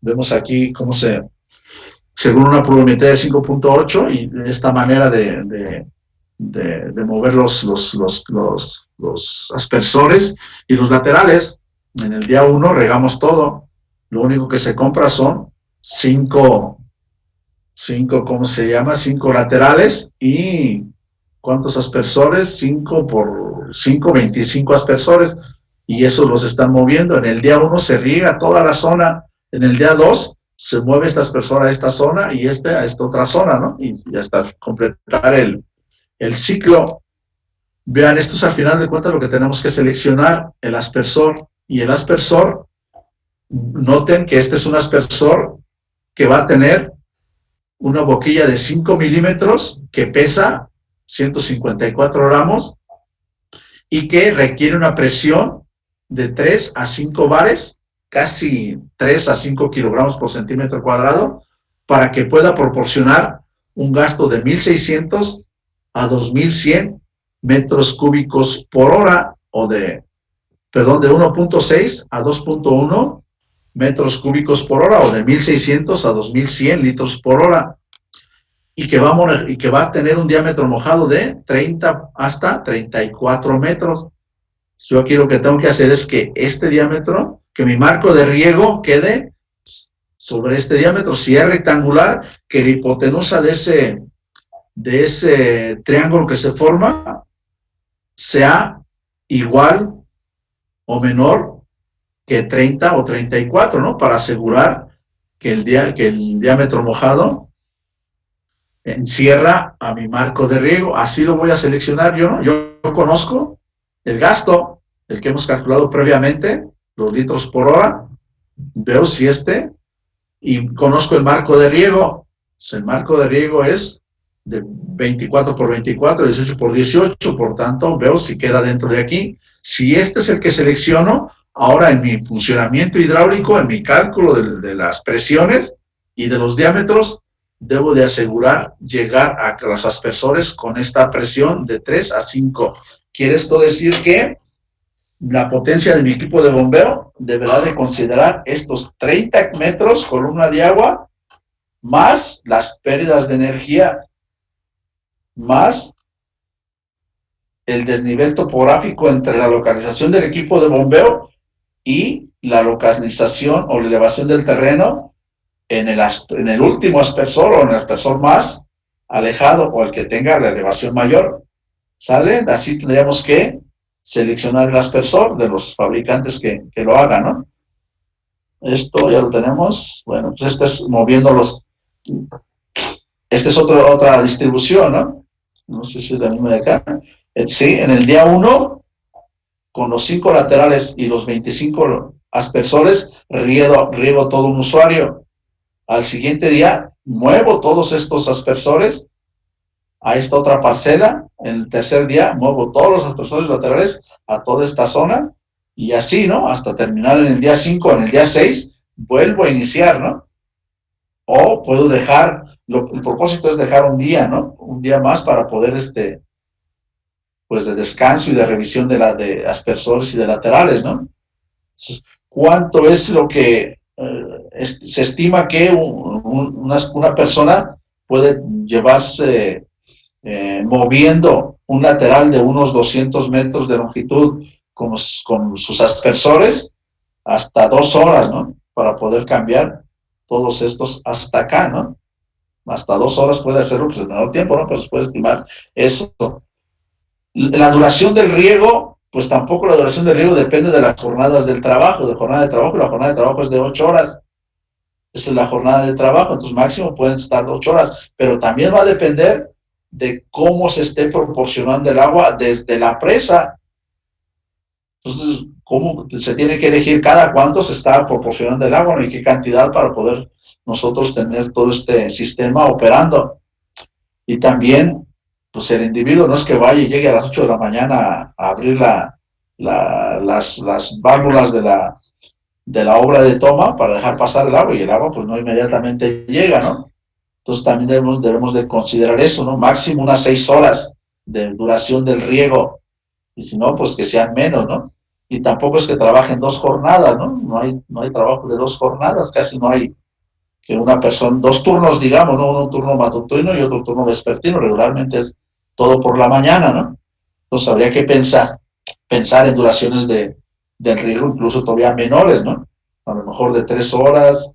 Vemos aquí cómo según una pluviometría de 5.8 y de esta manera de mover los aspersores y los laterales. En el día 1 regamos todo. Lo único que se compra son 5 ¿cómo se llama? 5 laterales y ¿cuántos aspersores? 5 por 5, 25 aspersores, y esos los están moviendo. En el día 1 se riega toda la zona, en el día 2 se mueve esta aspersor a esta zona y a esta otra zona, ¿no? Y hasta completar el ciclo. Vean, esto es al final de cuentas lo que tenemos que seleccionar, el aspersor. Y el aspersor, noten que este es un aspersor que va a tener una boquilla de 5 milímetros que pesa 154 gramos y que requiere una presión de 3 a 5 bares, casi 3 a 5 kilogramos por centímetro cuadrado, para que pueda proporcionar un gasto de 1.600 a 2.100 metros cúbicos por hora, de 1.6 a 2.1 metros cúbicos por hora, o de 1.600 a 2.100 litros por hora, y que va a tener un diámetro mojado de 30 hasta 34 metros. Yo aquí lo que tengo que hacer es que este diámetro, que mi marco de riego quede sobre este diámetro. Si es rectangular, que la hipotenusa de ese triángulo que se forma sea igual o menor que 30 o 34, ¿no? Para asegurar que el diámetro mojado encierra a mi marco de riego. Así lo voy a seleccionar yo, ¿no? Yo conozco el gasto, el que hemos calculado previamente, los litros por hora, veo si y conozco el marco de riego. Pues el marco de riego es de 24 por 24, 18 por 18, por tanto, veo si queda dentro de aquí. Si este es el que selecciono, ahora en mi funcionamiento hidráulico, en mi cálculo de las presiones y de los diámetros, debo de asegurar llegar a los aspersores con esta presión de 3 a 5. Quiere esto decir que la potencia de mi equipo de bombeo deberá de considerar estos 30 metros columna de agua, más las pérdidas de energía, más el desnivel topográfico entre la localización del equipo de bombeo y la localización o la elevación del terreno en el último aspersor o en el aspersor más alejado o el que tenga la elevación mayor. ¿Sale? Así tendríamos que seleccionar el aspersor de los fabricantes que lo hagan, ¿no? Esto ya lo tenemos. Bueno, pues este es moviéndolos. Esta es otra distribución, ¿no? No sé si es la misma de acá. Sí, en el día 1, con los 5 laterales y los 25 aspersores, riego todo un usuario. Al siguiente día, muevo todos estos aspersores a esta otra parcela. En el tercer día, muevo todos los aspersores laterales a toda esta zona. Y así, ¿no? Hasta terminar en el día 5, en el día 6, vuelvo a iniciar, ¿no? O puedo dejar, el propósito es dejar un día, ¿no? Un día más para poder, pues de descanso y de revisión de aspersores y de laterales, ¿no? ¿Cuánto es lo que se estima que una persona puede llevarse moviendo un lateral de unos 200 metros de longitud con sus aspersores hasta 2 horas, ¿no? Para poder cambiar todos estos hasta acá, ¿no? Hasta 2 horas puede hacerlo, pues en menor tiempo, ¿no? Pero se puede estimar eso. La duración del riego, pues tampoco la duración del riego depende de las jornadas del trabajo, la jornada de trabajo es de 8 horas. Esa es la jornada de trabajo, entonces máximo pueden estar 8 horas, pero también va a depender de cómo se esté proporcionando el agua desde la presa. Entonces, cómo se tiene que elegir cada cuánto se está proporcionando el agua, ¿no? Y qué cantidad para poder nosotros tener todo este sistema operando. Y también, pues el individuo no es que vaya y llegue a las 8 de la mañana a abrir las válvulas de la obra de toma para dejar pasar el agua, y el agua pues no inmediatamente llega, ¿no? Entonces también debemos de considerar eso, ¿no? Máximo unas 6 horas de duración del riego, y si no, pues que sean menos, ¿no? Y tampoco es que trabajen 2 jornadas, ¿no? No hay trabajo de 2 jornadas, casi no hay que una persona, 2 turnos, digamos, ¿no? Un turno matutino y otro turno vespertino, regularmente es todo por la mañana, ¿no? Entonces habría que pensar en duraciones del riego incluso todavía menores, ¿no? A lo mejor de 3 horas,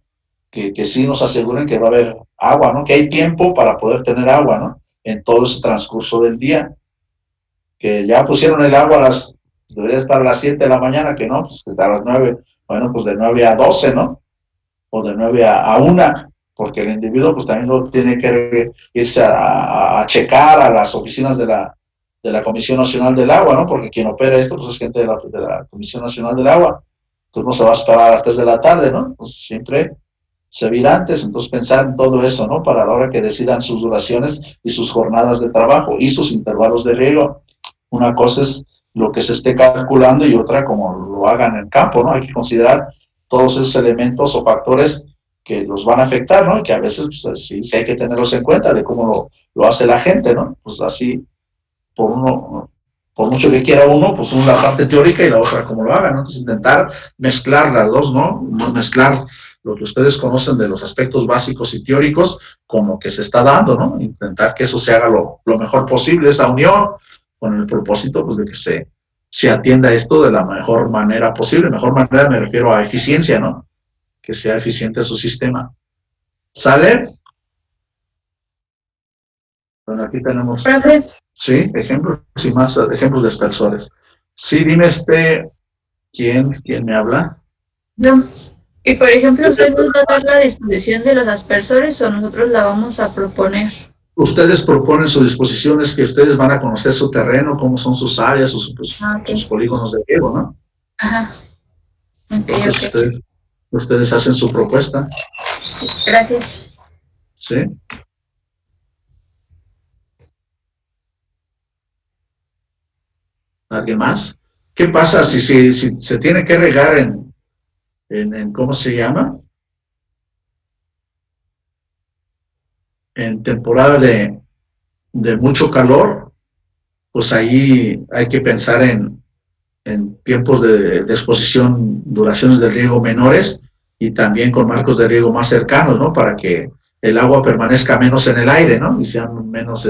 que sí nos aseguren que va a haber agua, ¿no? Que hay tiempo para poder tener agua, ¿no? En todo ese transcurso del día. Que ya pusieron el agua debería estar a las 7 de la mañana, que no, pues a las 9, bueno, pues de 9 a 12, ¿no? O de 9 a 1, porque el individuo pues también lo tiene que irse a checar a las oficinas de la Comisión Nacional del Agua, ¿no? Porque quien opera esto pues es gente de la Comisión Nacional del Agua. Entonces no se va a esperar a las 3 de la tarde, ¿no? Pues siempre se va a ir antes. Entonces pensar en todo eso, ¿no? Para la hora que decidan sus duraciones y sus jornadas de trabajo y sus intervalos de riego. Una cosa es lo que se esté calculando y otra como lo hagan en el campo, ¿no? Hay que considerar todos esos elementos o factores que los van a afectar, ¿no? Y que a veces pues, sí hay que tenerlos en cuenta de cómo lo hace la gente, ¿no? Pues así, por uno por mucho que quiera uno, pues una la parte teórica y la otra como lo hagan, ¿no? Entonces intentar mezclar las dos, ¿no? Mezclar lo que ustedes conocen de los aspectos básicos y teóricos con lo que se está dando, ¿no? Intentar que eso se haga lo mejor posible, esa unión, con el propósito, pues, de que se atienda esto de la mejor manera posible. Mejor manera me refiero a eficiencia, ¿no? Que sea eficiente su sistema. ¿Sale? Bueno, aquí tenemos... Profe, Sí, ejemplos y más ejemplos de aspersores. Sí, dime ¿quién me habla? no. Y por ejemplo, ¿usted nos va a dar la disposición de los aspersores o nosotros la vamos a proponer? Ustedes proponen sus disposiciones, que ustedes van a conocer su terreno, cómo son sus áreas, sus polígonos de riego, ¿no? Ajá. Entonces Ok. ustedes hacen su propuesta. Sí, gracias. ¿Sí? ¿Alguien más? ¿Qué pasa si se tiene que regar en ¿cómo se llama? En temporada de mucho calor, pues ahí hay que pensar en tiempos de exposición, duraciones de riego menores y también con marcos de riego más cercanos, ¿no? Para que el agua permanezca menos en el aire, ¿no? Y sea menos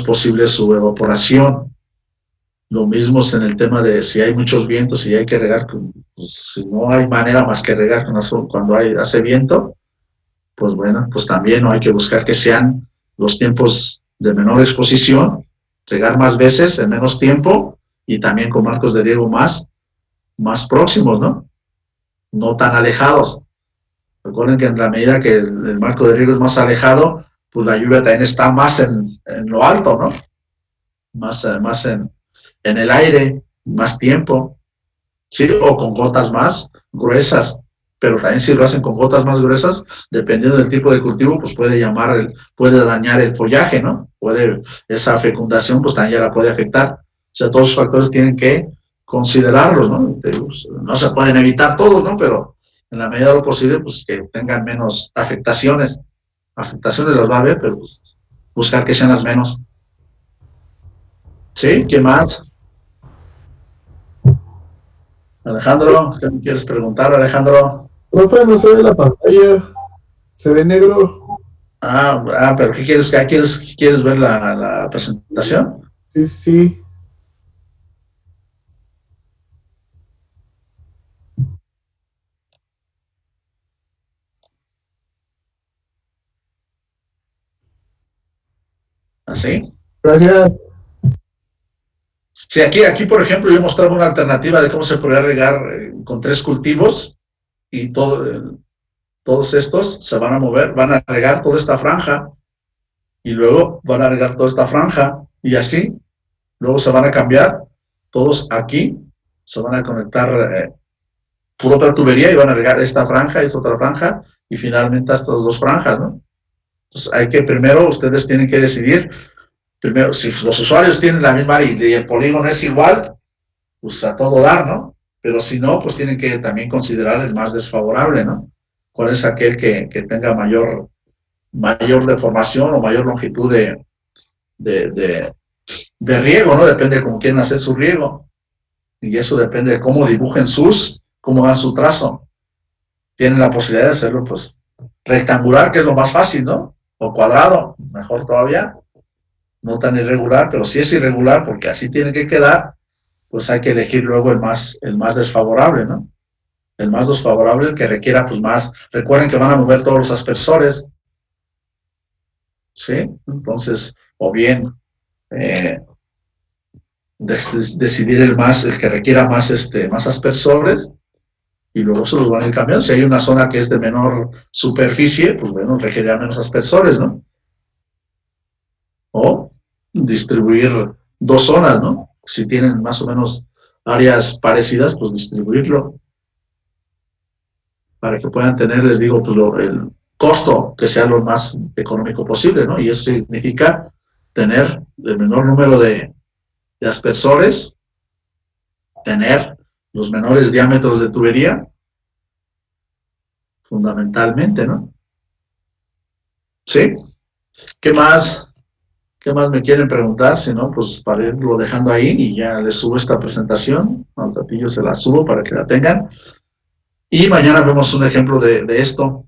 posible su evaporación. Lo mismo es en el tema de si hay muchos vientos y hay que regar, pues, si no hay manera más que regar cuando hace viento, pues bueno, pues también no hay que buscar que sean los tiempos de menor exposición, regar más veces en menos tiempo y también con marcos de riego más próximos, ¿no? No tan alejados. Recuerden que en la medida que el marco de riego es más alejado, pues la lluvia también está más en lo alto, ¿no? Más en el aire, más tiempo, ¿sí? O con gotas más gruesas, pero también si lo hacen con gotas más gruesas, dependiendo del tipo de cultivo, pues puede dañar el follaje, ¿no? Esa fecundación, pues también ya la puede afectar. O sea, todos los factores tienen que considerarlos, ¿no? No se pueden evitar todos, ¿no? Pero en la medida de lo posible, pues que tengan menos afectaciones. Afectaciones las va a haber, pero pues buscar que sean las menos. ¿Sí? ¿Qué más? Alejandro, ¿qué me quieres preguntar, Alejandro? Profe, no se ve la pantalla, se ve negro. Pero ¿qué quieres? ¿Quieres ver la presentación? Sí. ¿Así? Gracias. Sí, aquí, por ejemplo, yo mostraba una alternativa de cómo se podría regar con 3 cultivos y todos estos se van a mover, van a regar toda esta franja y luego van a regar toda esta franja y así, luego se van a cambiar todos aquí, se van a conectar por otra tubería y van a regar esta franja, esta otra franja y finalmente estas 2 franjas, ¿no? Entonces primero ustedes tienen que decidir, primero, si los usuarios tienen la misma área y el polígono es igual, pues a todo dar, ¿no? Pero si no, pues tienen que también considerar el más desfavorable, ¿no? ¿Cuál es aquel que tenga mayor deformación o mayor longitud de riego, ¿no? Depende de cómo quieren hacer su riego. Y eso depende de cómo dibujen cómo hagan su trazo. Tienen la posibilidad de hacerlo, pues, rectangular, que es lo más fácil, ¿no? O cuadrado, mejor todavía. No tan irregular, pero si es irregular, porque así tiene que quedar, pues hay que elegir luego el más desfavorable, ¿no? El más desfavorable, el que requiera, pues, más. Recuerden que van a mover todos los aspersores, ¿sí? Entonces, o bien decidir el que requiera más aspersores, y luego se los van a ir cambiando. Si hay una zona que es de menor superficie, pues bueno, requerirá menos aspersores, ¿no? O distribuir 2 zonas, ¿no? Si tienen más o menos áreas parecidas, pues distribuirlo para que puedan tener, les digo, pues el costo que sea lo más económico posible, ¿no? Y eso significa tener el menor número de aspersores, tener los menores diámetros de tubería, fundamentalmente, ¿no? ¿Sí? ¿Qué más ¿Qué más me quieren preguntar? Si no, pues para irlo dejando ahí y ya les subo esta presentación. Al ratillo se la subo para que la tengan. Y mañana vemos un ejemplo de esto,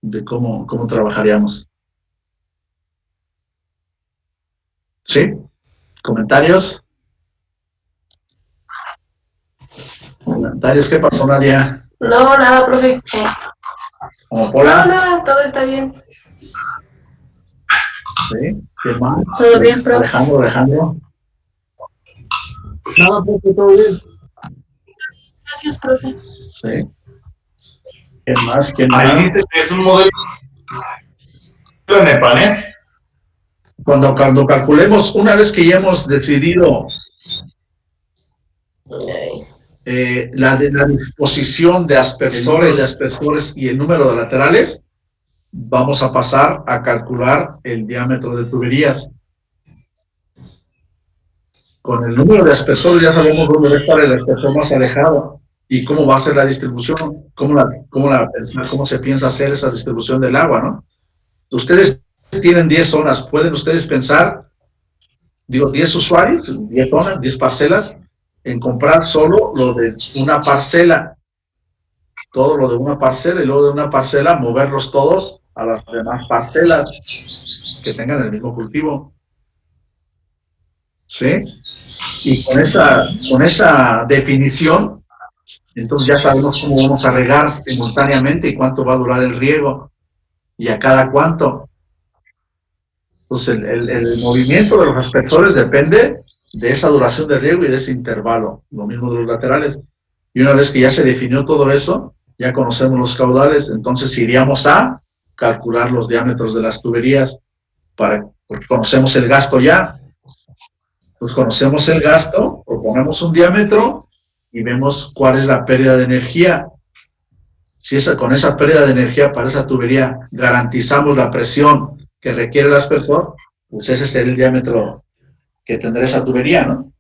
de cómo trabajaríamos. ¿Sí? ¿Comentarios? ¿Comentarios? ¿Qué pasó, Nadia? No, nada, profe. ¿Cómo Pola? No, nada, todo está bien. ¿Sí? ¿Quién más? Todo bien, profe. Alejandro. Nada, profe, todo bien. Gracias, profe. Sí. ¿Quién más? ¿Quién Ahí más? dice que es un modelo en EPANET. Cuando calculemos, una vez que ya hemos decidido la disposición de aspersores y el número de laterales, vamos a pasar a calcular el diámetro de tuberías. Con el número de aspersores ya sabemos dónde va a estar el aspersor más alejado y cómo va a ser la distribución, cómo se piensa hacer esa distribución del agua, ¿no? Ustedes tienen 10 zonas, pueden ustedes pensar, 10 usuarios, 10 zonas, 10 parcelas, en comprar solo lo de una parcela, todo lo de una parcela, y luego de una parcela moverlos todos a las demás parcelas que tengan el mismo cultivo. ¿Sí? Y con esa definición, entonces ya sabemos cómo vamos a regar simultáneamente y cuánto va a durar el riego y a cada cuánto. Entonces el movimiento de los aspersores depende de esa duración de riego y de ese intervalo, lo mismo de los laterales. Y una vez que ya se definió todo eso, ya conocemos los caudales, entonces iríamos a calcular los diámetros de las tuberías, porque conocemos el gasto ya. Pues conocemos el gasto, proponemos un diámetro y vemos cuál es la pérdida de energía. Si con esa pérdida de energía para esa tubería garantizamos la presión que requiere el aspersor, pues ese sería el diámetro que tendrá esa tubería, ¿no?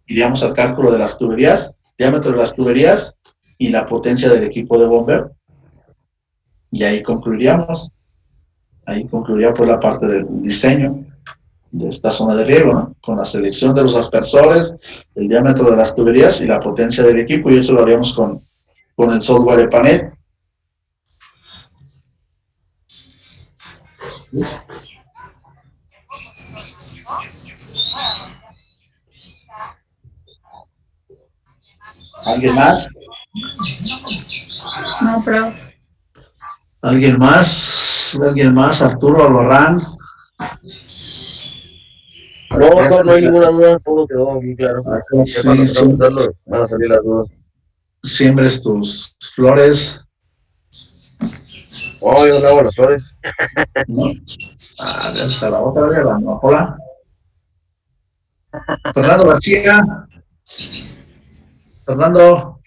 Iríamos al cálculo de las tuberías, diámetro de las tuberías y la potencia del equipo de bombeo. Y ahí concluiríamos. Ahí concluiría pues la parte del diseño de esta zona de riego, ¿no? Con la selección de los aspersores, el diámetro de las tuberías y la potencia del equipo, y eso lo haríamos con el software EPANET. ¿Alguien más? No, profe. ¿Alguien más? ¿Alguien más? Arturo Albarrán. No, doctor, no hay ninguna duda, todo quedó muy claro. Sí, Cuando estamos dando, van a salir las dudas. Siembres tus flores. Oh, yo no hago las flores. ¿No? Hasta la otra vez, no. Hola. Fernando García. Fernando.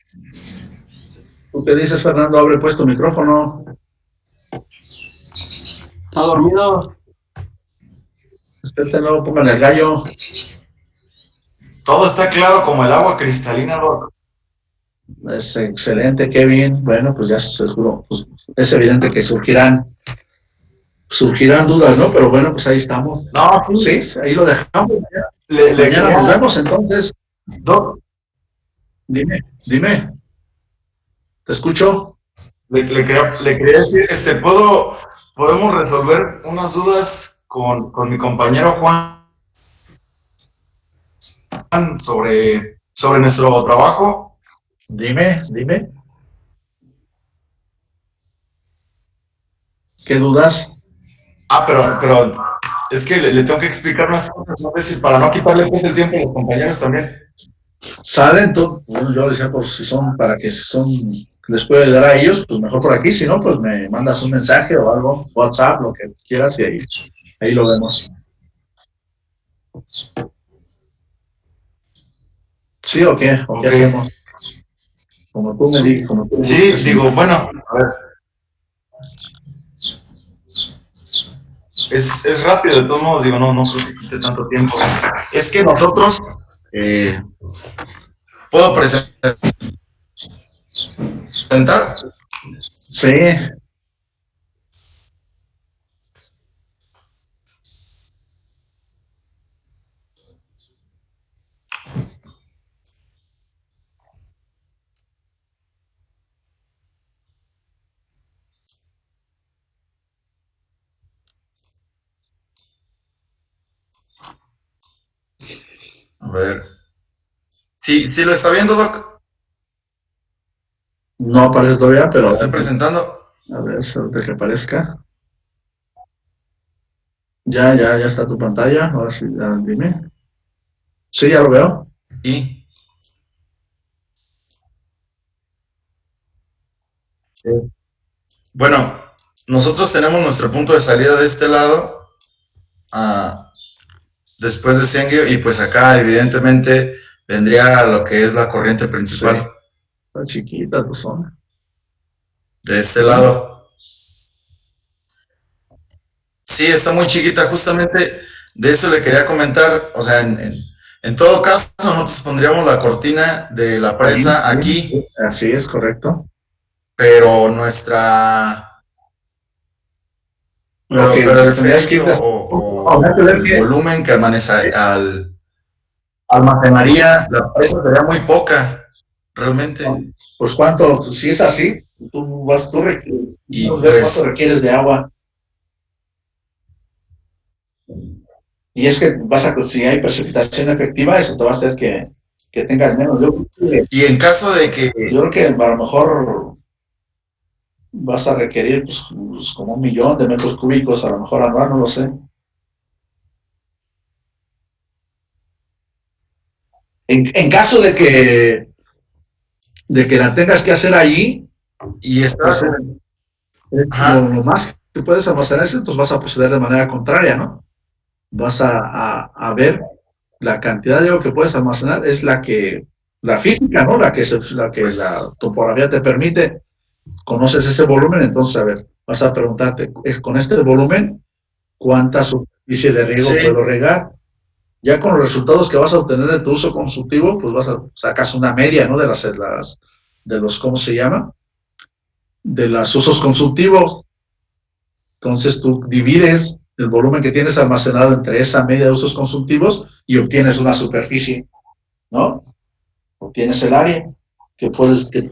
¿Tú qué dices, Fernando? Abre pues tu micrófono. ¿Está dormido? Espérate, no pongan el gallo. Todo está claro como el agua cristalina, Doc. Es excelente, Kevin. Bueno, pues ya seguro, pues es evidente que surgirán dudas, ¿no? Pero bueno, pues ahí estamos. No, Sí, ahí lo dejamos. Mañana nos vemos entonces. Doc, Dime. ¿Te escucho? le quería decir, podemos resolver unas dudas con mi compañero Juan sobre nuestro trabajo. Dime. ¿Qué dudas? Pero es que le tengo que explicar unas cosas, no sé si para no quitarle pues el tiempo a los compañeros también. ¿Salen? Bueno, yo decía, pues si son, para que les puede ayudar a ellos, pues mejor por aquí. Si no, pues me mandas un mensaje o algo, WhatsApp, lo que quieras, y ahí lo vemos. ¿Sí o qué? ¿O qué hacemos? Como tú me digas. Sí, digo, bueno, a ver. Es rápido, de todos modos, digo, no creo que quite tanto tiempo. Es que nosotros, ¿puedo presentar? Sí. A ver. ¿Sí lo está viendo, Doc? No aparece todavía, pero... Lo estoy presentando. A ver, suerte que aparezca. Ya está tu pantalla. Ahora sí, dime. Sí, ya lo veo. Y... Bueno, nosotros tenemos nuestro punto de salida de este lado, después de Sengue, y pues acá evidentemente vendría lo que es la corriente principal. Sí. Está chiquita tu zona. De este lado. Sí, está muy chiquita, justamente de eso le quería comentar. O sea, en todo caso, nosotros pondríamos la cortina de la presa aquí. Así es, correcto. Pero nuestra... Pero el fecho o el volumen que almacenaría la presa sería muy poca, realmente. Pues cuánto, si es así, tú y cuánto requieres de agua. Y es que si hay precipitación efectiva, eso te va a hacer que tengas menos. Y en caso de que... Yo creo que a lo mejor vas a requerir pues, como 1 millón de metros cúbicos, a lo mejor anual, no lo sé. En caso de que la tengas que hacer allí, y está, pues, lo más que puedes almacenar, entonces vas a proceder de manera contraria, ¿no? Vas a ver la cantidad de agua que puedes almacenar, es la física, ¿no? La que la topografía te permite. Conoces ese volumen, entonces, a ver, vas a preguntarte, con este volumen, ¿cuánta superficie de riego puedo regar? Ya con los resultados que vas a obtener de tu uso consultivo, pues sacas una media, ¿no? De los, ¿cómo se llama? De los usos consultivos. Entonces tú divides el volumen que tienes almacenado entre esa media de usos consultivos y obtienes una superficie, ¿no? Obtienes el área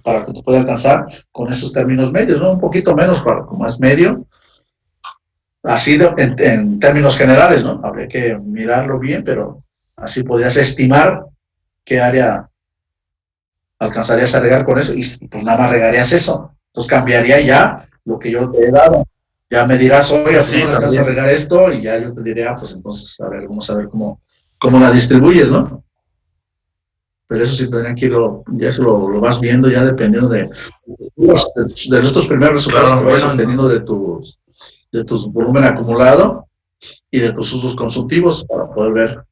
para que te pueda alcanzar con esos términos medios, ¿no? Un poquito menos como es medio. Así en términos generales, ¿no? Habría que mirarlo bien, pero así podrías estimar qué área alcanzarías a regar con eso y pues nada más regarías eso. Entonces cambiaría ya lo que yo te he dado. Ya me dirás, oye, sí, ¿cómo alcanzas a regar esto? Y ya yo te diré, pues entonces, a ver, vamos a ver cómo la distribuyes, ¿no? Pero eso sí tendrían que irlo, ya eso lo vas viendo ya dependiendo de estos primeros resultados que vas obteniendo de tu volumen acumulado y de tus usos consultivos para poder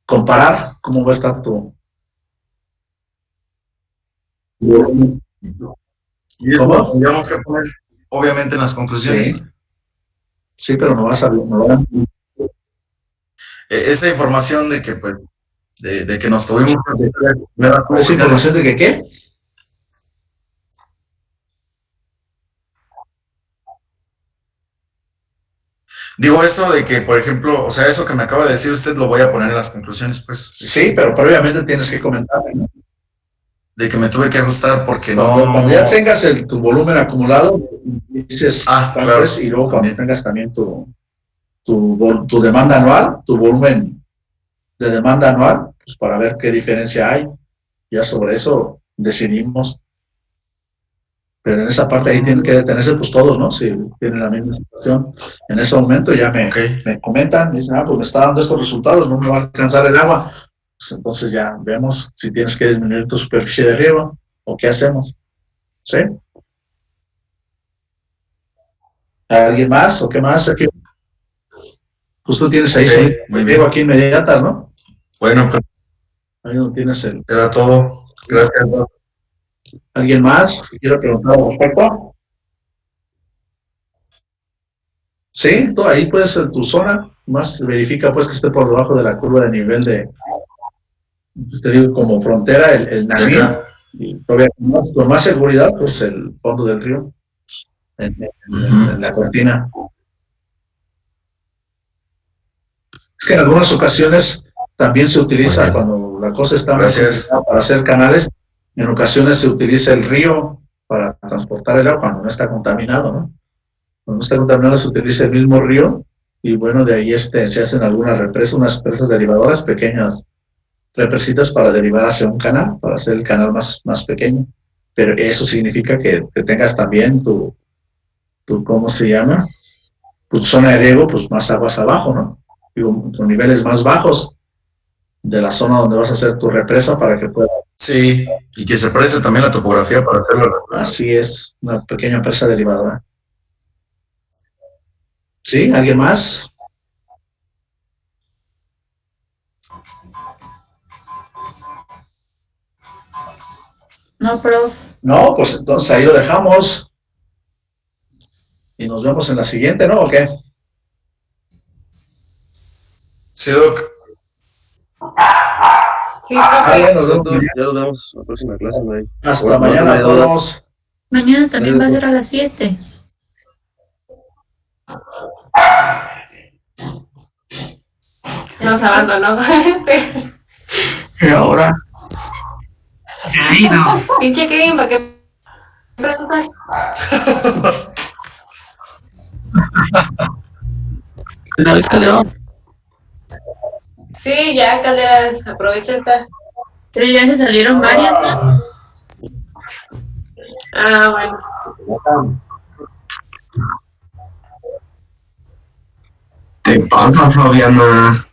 comparar cómo va a estar tu volumen. Y eso tendríamos que poner, obviamente, en las conclusiones. Sí, pero no vas a ver. Esa información de que, pues, de que nos tuvimos que ver ¿Esa información de que qué? Digo eso de que, por ejemplo, o sea, eso que me acaba de decir usted lo voy a poner en las conclusiones, pues. Sí, pero previamente tienes que comentar, ¿no? De que me tuve que ajustar porque cuando ya tengas tu volumen acumulado, dices claro, y luego cuando tengas también tu demanda anual, tu volumen de demanda anual, pues para ver qué diferencia hay. Ya sobre eso decidimos. Pero en esa parte ahí tienen que detenerse pues todos, ¿no? Si tienen la misma situación. En ese momento ya me comentan, me dicen, pues me está dando estos resultados, no me va a alcanzar el agua. Pues entonces ya vemos si tienes que disminuir tu superficie de riego o qué hacemos. ¿Sí? ¿Alguien más o qué más? Aquí? Pues tú tienes ahí riego aquí inmediata, ¿no? Bueno, pues ahí no tienes era todo. Gracias. ¿Alguien más que quiera preguntar al respecto? Sí, tú ahí puedes en tu zona, más verifica pues que esté por debajo de la curva de nivel te digo, como frontera, el navío, y todavía con más seguridad, pues el fondo del río, en la cortina. Es que en algunas ocasiones también se utiliza, cuando la cosa está para hacer canales, en ocasiones se utiliza el río para transportar el agua cuando no está contaminado, ¿no? Cuando no está contaminado se utiliza el mismo río y bueno, de ahí se hacen algunas represas, unas presas derivadoras pequeñas represitas para derivar hacia un canal, para hacer el canal más pequeño. Pero eso significa que tengas también tu ¿cómo se llama? Tu zona de riego, pues más aguas abajo, ¿no? Digo, con niveles más bajos de la zona donde vas a hacer tu represa para que pueda. Sí, y que se preste también la topografía para hacerlo. Así es, una pequeña presa derivadora. ¿Sí? ¿Alguien más? No, prof. No, pues entonces ahí lo dejamos. Y nos vemos en la siguiente, ¿no? ¿O qué? Sí, Doc. Sí, Ya nos vemos. Ya nos vemos en la próxima clase, ¿no? Hasta Bueno, mañana a no hay duda. todos. Mañana también va a ser a las 7. nos abandonó. Y ahora se ha ido. Pinche Kevin, ¿para qué presentas? Una vez Calderón. Sí, ya, Calderas, aprovecha esta. Pero ya se salieron varias, ¿no? Ah, bueno. Te pasa, Fabiana.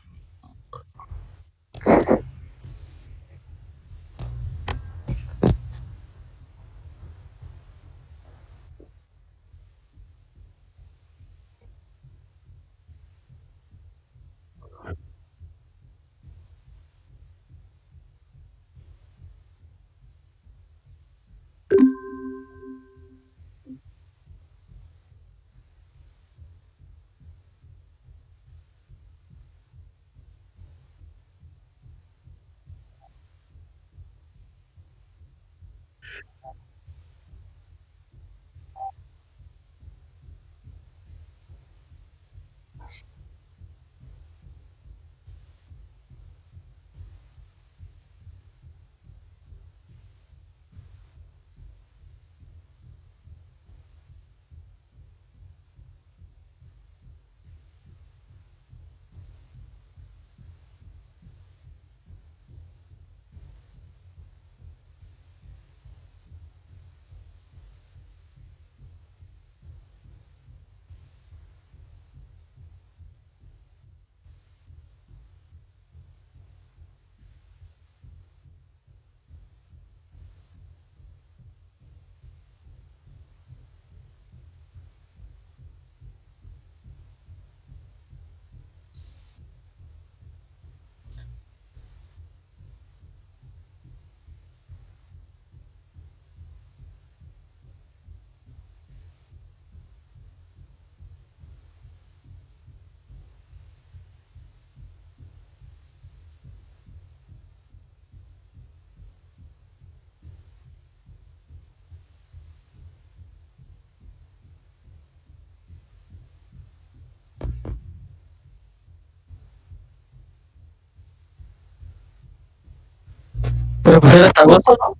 Pero pues era hasta agosto, ¿no?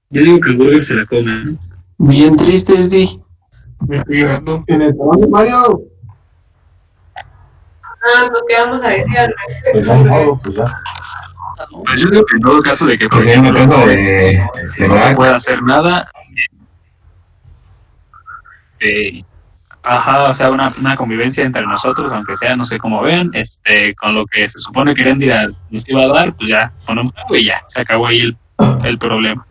Yo digo que el burger se la come, ¿no? Bien triste, sí. Me estoy llorando. En el trabajo de Mario, Ah, pues, ¿qué vamos a decir al Pues ya, respecto? no, pues ya. Pues yo digo que en todo caso de que por Sí, me ejemplo, acuerdo de no se puede hacer nada. Ajá, o sea, una convivencia entre nosotros, aunque sea, no sé cómo vean, con lo que se supone que Erendira nos iba a dar, pues ya, ponemos algo y ya, se acabó ahí el problema.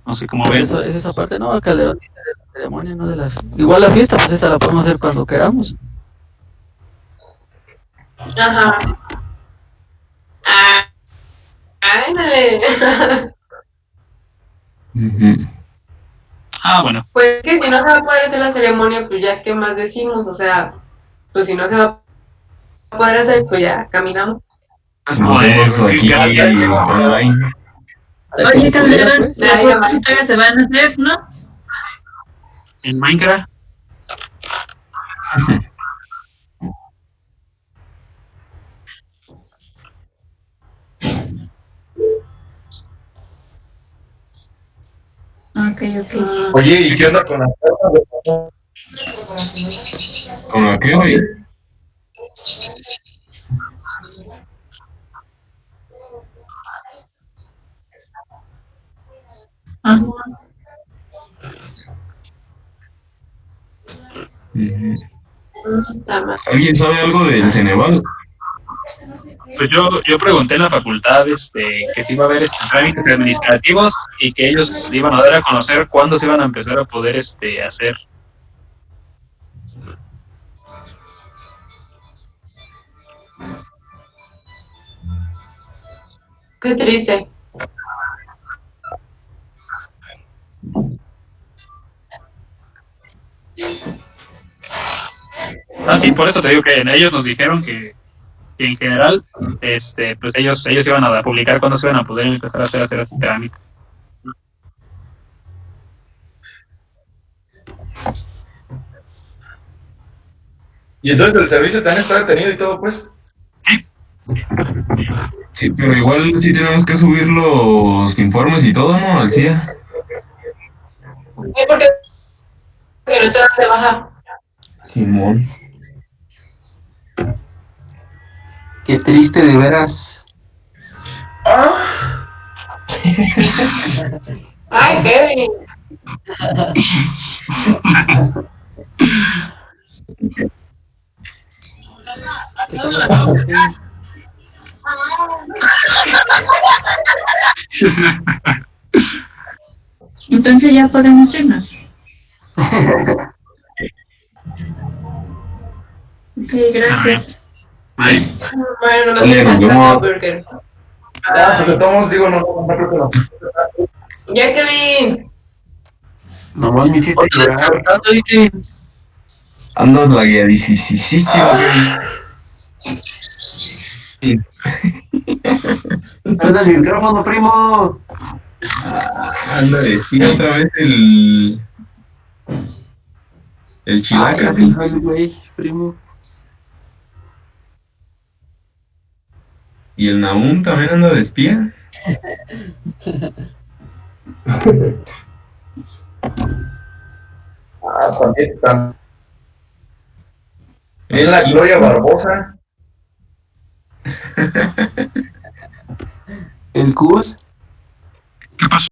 No sé cómo ven. Eso es esa parte, no, Calderón dice de la ceremonia, no de la... Igual la fiesta, pues esa la podemos hacer cuando queramos. Ajá. Ah, ándale. Ah, bueno. Pues que si no se va a poder hacer la ceremonia, pues ya, ¿qué más decimos? O sea, pues si no se va a poder hacer, pues ya caminamos. Nosotros aquí online. Oye, Calderón, las fotos y todavía se van a hacer, ¿no? En Minecraft. Ok. Oye, ¿y qué onda con las cartas? ¿Con la qué, güey? Ajá. ¿Alguien sabe algo del Ceneval? Pues yo pregunté en la facultad que si iba a haber trámites administrativos y que ellos iban a dar a conocer cuándo se iban a empezar a poder hacer. Qué triste. Ah, sí, por eso te digo que ellos nos dijeron que en general, pues ellos iban a publicar cuándo se iban a poder empezar a hacer ese trámite. Y entonces el servicio también está detenido y todo, pues. Sí, pero igual sí tenemos que subir los informes y todo, ¿no? Al CIA. Sí, porque no te dan de baja. Simón. Qué triste, de veras. Ay, Kevin. ¿Qué pasó? Entonces ya podemos irnos. Ok, gracias. Bueno, no Oye, nos vemos. Burger. Pues entonces digo, no creo que no. Ya, Kevin. Nomás me hiciste llorar. Andas lagueadísimo, güey. Prende el micrófono, primo. Ándale, sí, otra vez el chilaca, sí. El güey, primo. Y el Nahum también anda de espía. También la Gloria Barbosa. El Cus. ¿Qué pasó?